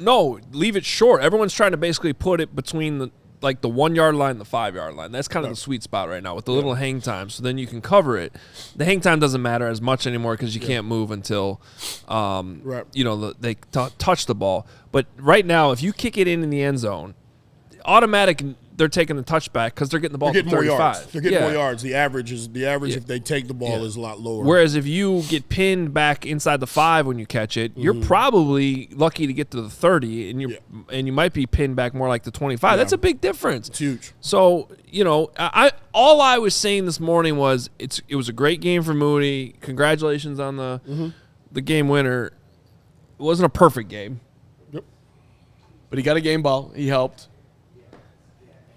now, leave it short. Everyone's trying to basically put it between the 1 yard line and the 5 yard line. That's kind of the sweet spot right now with the little hang time. So then you can cover it. The hang time doesn't matter as much anymore because you can't move until, they touch the ball. But right now, if you kick it in the end zone, automatic. They're taking the touchback because they're getting the ball to 35. More yards. They're getting more yards. The average if they take the ball is a lot lower. Whereas if you get pinned back inside the 5 when you catch it, you're probably lucky to get to the 30, and you might be pinned back more like the 25. Yeah. That's a big difference. It's huge. So all I was saying this morning was it was a great game for Moody. Congratulations on the game winner. It wasn't a perfect game. Yep. But he got a game ball. He helped.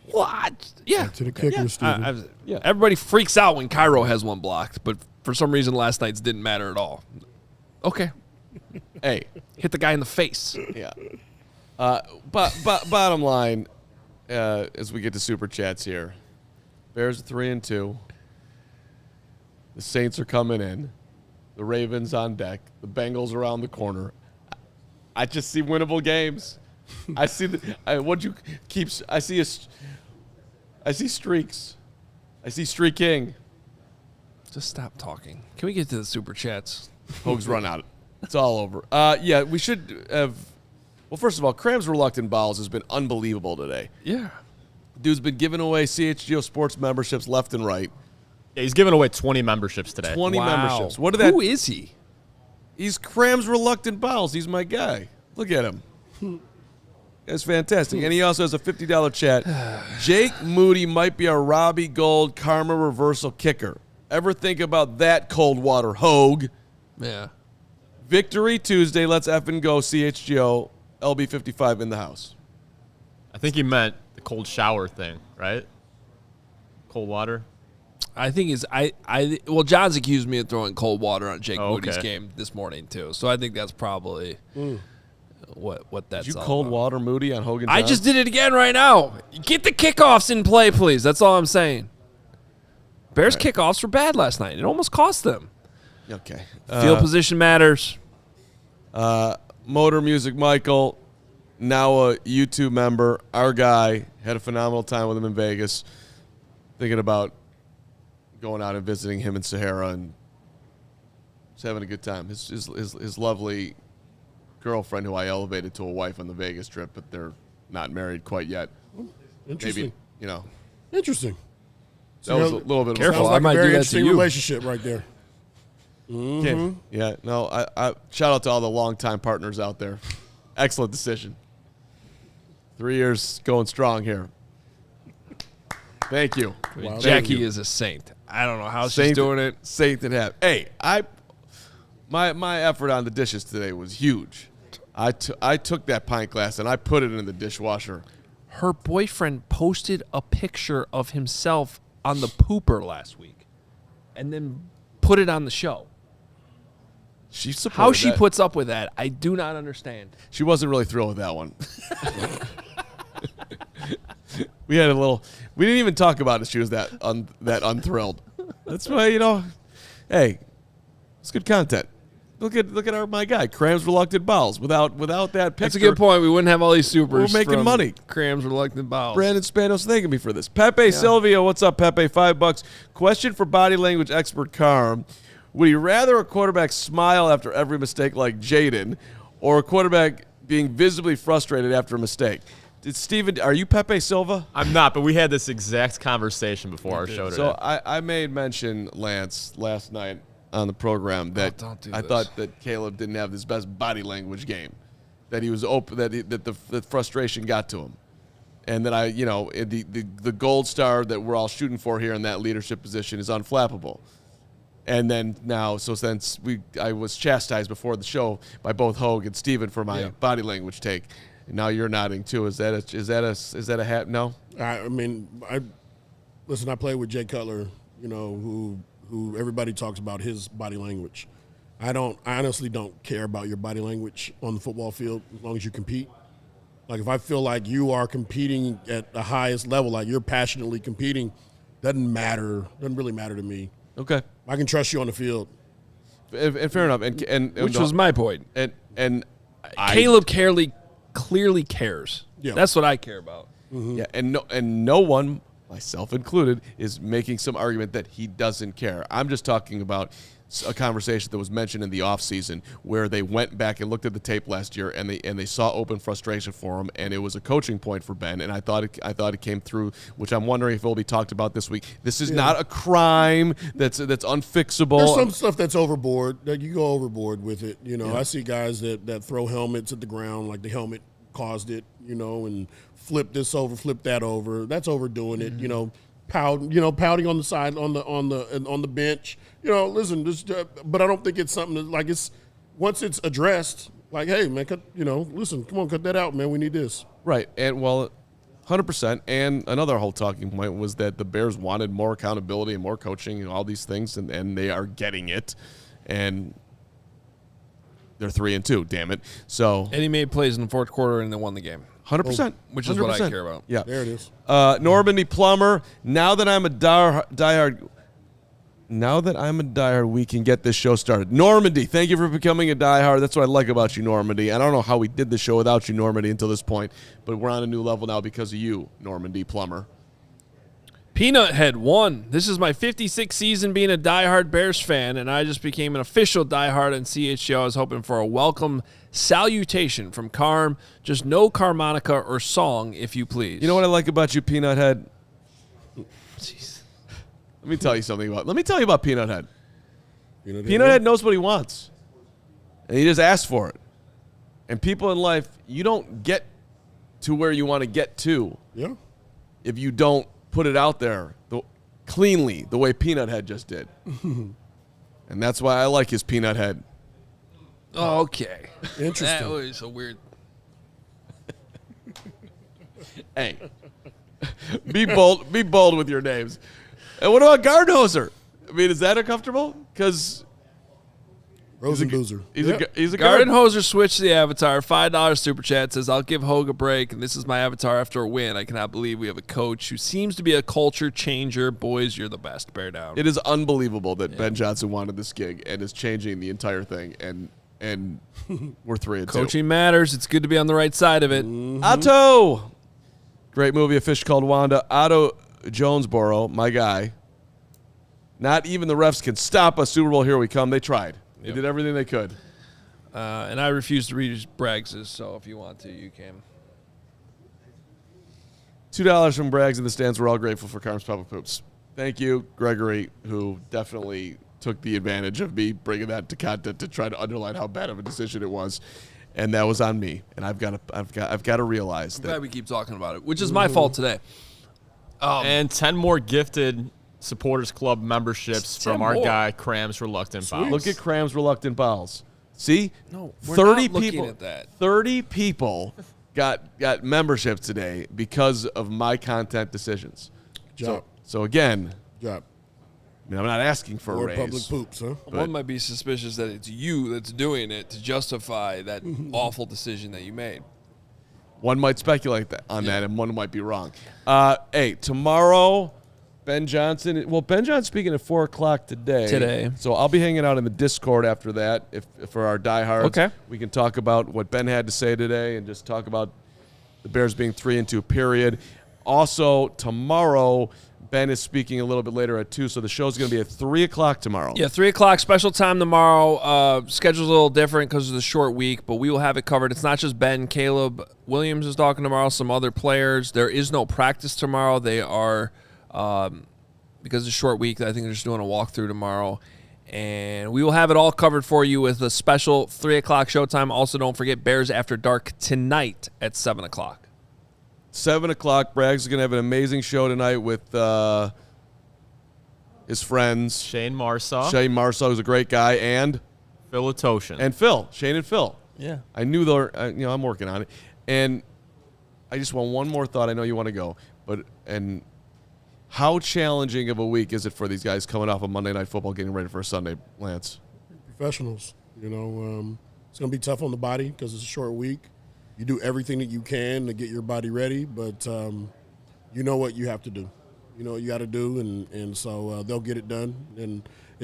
What? Yeah. To the kicker, Steven. Everybody freaks out when Cairo has one blocked, but for some reason last night's didn't matter at all. Okay. Hey. Hit the guy in the face. Yeah. But bottom line, as we get to Super Chats here, Bears are 3-2. The Saints are coming in. The Ravens on deck. The Bengals around the corner. I just see winnable games. I see I see streaks. I see streaking. Just stop talking. Can we get to the Super Chats? Hoge's run out. It's all over. We should have. Well, first of all, Cram's Reluctant Bowels has been unbelievable today. Yeah. Dude's been giving away CHGO sports memberships left and right. Yeah, he's giving away 20 memberships today. 20 memberships. Who is he? He's Cram's Reluctant Bowels. He's my guy. Look at him. That's fantastic. And he also has a $50 chat. Jake Moody might be a Robbie Gould karma reversal kicker. Ever think about that, Coldwater Hoge? Yeah. Victory Tuesday. Let's effing go. CHGO. LB55 in the house. I think he meant the cold shower thing, right? Cold water. I think John's accused me of throwing cold water on Jake Moody's game this morning too. So I think that's probably what that's Did you all cold about. water Moody on Hogan? I just did it again right now. Get the kickoffs in play, please. That's all I'm saying. Bears kickoffs were bad last night. It almost cost them. Okay. Field position matters. Motor Music Michael, now a YouTube member. Our guy had a phenomenal time with him in Vegas. Thinking about going out and visiting him in Sahara, and just having a good time. His lovely girlfriend, who I elevated to a wife on the Vegas trip, but they're not married quite yet. Interesting. Maybe, Interesting. that was a little bit Careful, Sounds like I might a very do that to interesting you. relationship right there. Yeah, no, I shout out to all the longtime partners out there. Excellent decision. 3 years going strong here. Thank you. Wow. Jackie is a saint. I don't know how she's Saint, doing it. Saint and have. Hey, my effort on the dishes today was huge. I took that pint glass and I put it in the dishwasher. Her boyfriend posted a picture of himself on the pooper last week and then put it on the show. She supported How she that. puts up with that, I do not understand. She wasn't really thrilled with that one. We had a little. We didn't even talk about it. She was that unthrilled. That's why, hey, it's good content. Look at my guy, Cram's Reluctant Bowels. Without that picture, That's a good point. We wouldn't have all these supers. We're making from money. Cram's Reluctant Bowels. Brandon Spanos thanking me for this. Pepe Silvio, what's up, Pepe? $5. Question for body language expert Carm. Would you rather a quarterback smile after every mistake like Jaden, or a quarterback being visibly frustrated after a mistake? Steven, are you Pepe Silva? I'm not, but we had this exact conversation before our show today. So I made mention, Lance, last night on the program that don't do I this. thought that Caleb didn't have his best body language game, that he was open, that the frustration got to him, and that the gold star that we're all shooting for here in that leadership position is unflappable. And then now, so since I was chastised before the show by both Hoge and Steven for my body language take. And now you're nodding too. Is that a hat? No. I mean, listen. I play with Jay Cutler, who everybody talks about his body language. I honestly don't care about your body language on the football field as long as you compete. Like if I feel like you are competing at the highest level, like you're passionately competing, doesn't really matter to me. Okay. I can trust you on the field. And fair enough. And Which was my point. And Caleb clearly cares. Yeah. That's what I care about. Yeah, and no one, myself included, is making some argument that he doesn't care. I'm just talking about a conversation that was mentioned in the offseason where they went back and looked at the tape last year and they saw open frustration for him, and it was a coaching point for Ben, and I thought it came through, which I'm wondering if it will be talked about this week. This is not a crime that's unfixable. There's some stuff that's overboard, that you go overboard with it. I see guys that throw helmets at the ground like the helmet caused it, and flip this over, flip that over. That's overdoing it, pouting on the side on the bench. Listen, but I don't think it's something that, like, it's once it's addressed, like, hey man, listen, come on, cut that out, man. We need this. Right, and 100%. And another whole talking point was that the Bears wanted more accountability and more coaching and all these things, and they are getting it. And they're 3-2. Damn it! So And he made plays in the fourth quarter and then won the game. 100%, Which is what I care about. Yeah, There it is. Normandy Plumber. Now that I'm a diehard, we can get this show started. Normandy, thank you for becoming a diehard. That's what I like about you, Normandy. I don't know how we did the show without you, Normandy, until this point, but we're on a new level now because of you, Normandy Plumber. Peanut Head 1. This is my 56th season being a diehard Bears fan, and I just became an official diehard on CHGO. I was hoping for a welcome salutation from Carm. Just no Carmonica or song, if you please. You know what I like about you, Peanut Head? Jeez. Let me tell you about Peanut Head. Peanut Head knows what he wants, and he just asks for it. And people in life, you don't get to where you want to get to if you don't put it out there cleanly the way Peanut Head just did. And that's why I like his Peanut Head. Oh, okay. Interesting. That was a weird. Hey, be bold with your names. And what about Gardhoser? I mean, is that uncomfortable? Because Rosenboozer. He's a Garden guard. Hoser switched the avatar. $5 super chat says, I'll give Hoge a break, and this is my avatar after a win. I cannot believe we have a coach who seems to be a culture changer. Boys, you're the best. Bear down. It is unbelievable that Ben Johnson wanted this gig and is changing the entire thing, and we're 3-2. Coaching matters. It's good to be on the right side of it. Otto! Great movie, A Fish Called Wanda. Otto Jonesboro, my guy. Not even the refs can stop us. Super Bowl, here we come. They tried. They did everything they could. And I refuse to read Braggs's, so if you want to, you can. $2 from Braggs in the stands. We're all grateful for Carmen's Public Poops. Thank you, Gregory, who definitely took the advantage of me bringing that to content to try to underline how bad of a decision it was, and that was on me. And I've got to realize I'm that. glad we keep talking about it, which is my fault today. And 10 more gifted Supporters Club memberships from our guy Cram's Reluctant Bowels. Look at Cram's Reluctant Bowels. See? No, we're 30 not looking people. at that. 30 people got memberships today because of my content decisions. Job. So again, Job. I mean, I'm not asking for a Or raise. public poops, huh? One might be suspicious that it's you that's doing it to justify that awful decision that you made. One might speculate on that, and one might be wrong. Hey, tomorrow, Ben Johnson. Well, Ben Johnson's speaking at 4 o'clock today. So I'll be hanging out in the Discord after that. If for our diehards, Okay. We can talk about what Ben had to say today, and just talk about the Bears being 3-2. Period. Also, tomorrow, Ben is speaking a little bit later at 2, so the show's going to be at 3 o'clock tomorrow. Yeah, 3 o'clock, special time tomorrow. Schedule's a little different because of the short week, but we will have it covered. It's not just Ben. Caleb Williams is talking tomorrow, some other players. There is no practice tomorrow. They are, because it's a short week, I think they're just doing a walkthrough tomorrow. And we will have it all covered for you with a special 3 o'clock showtime. Also, don't forget Bears After Dark tonight at 7 o'clock. 7 o'clock, Braggs is going to have an amazing show tonight with his friends. Shane Marsaw, Shane Marsaw, who's a great guy, and Phil Atoshin. and Phil. Shane and Phil. Yeah. I knew they're, I'm working on it. And I just want one more thought. I know you want to go. And how challenging of a week is it for these guys coming off of Monday Night Football, getting ready for a Sunday, Lance? Professionals. It's going to be tough on the body because it's a short week. You do everything that you can to get your body ready, but you know what you have to do. You know what you got to do, and so they'll get it done. And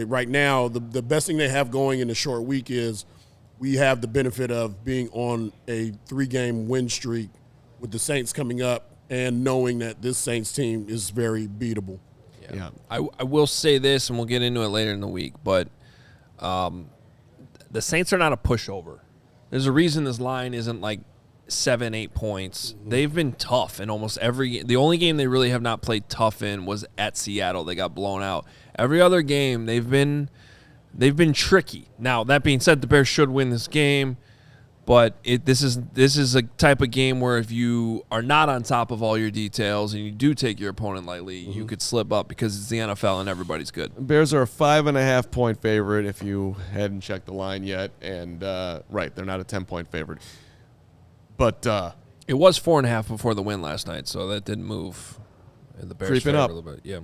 right now, the best thing they have going in the short week is we have the benefit of being on a 3-game win streak with the Saints coming up and knowing that this Saints team is very beatable. Yeah. I will say this, and we'll get into it later in the week, but the Saints are not a pushover. There's a reason this line isn't like 7-8 points. They've been tough in almost every game. The only game they really have not played tough in was at Seattle. They got blown out. Every other game they've been tricky. Now, that being said, the Bears should win this game, but this is a type of game where if you are not on top of all your details and you do take your opponent lightly, you could slip up because it's the NFL and everybody's good. Bears are a 5.5 point favorite if you hadn't checked the line yet. And, right, they're not a 10-point favorite. But It was 4.5 before the win last night, so that didn't move. The Bears Creeping favor up. a little bit. Yeah.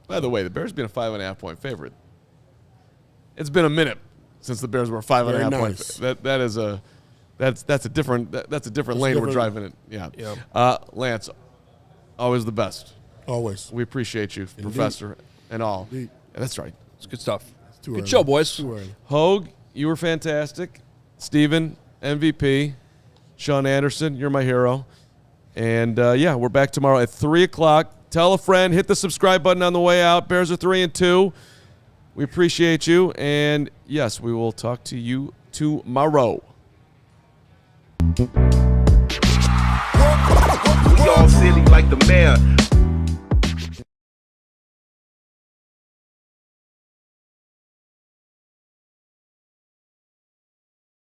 by the way, the Bears being a 5.5 point favorite. It's been a minute since the Bears were a 5.5 point. nice. That's a different lane we're different. driving it. Yeah. Yep. Lance, always the best. Always. We appreciate you, Professor, and all. Indeed. Yeah, that's right. It's good stuff. Too Good early. show, boys. Too early. Hoge, you were fantastic. Steven, MVP. Sean Anderson, you're my hero. And, we're back tomorrow at 3 o'clock. Tell a friend. Hit the subscribe button on the way out. Bears are 3-2. We appreciate you. And, yes, we will talk to you tomorrow. We all silly like the mayor.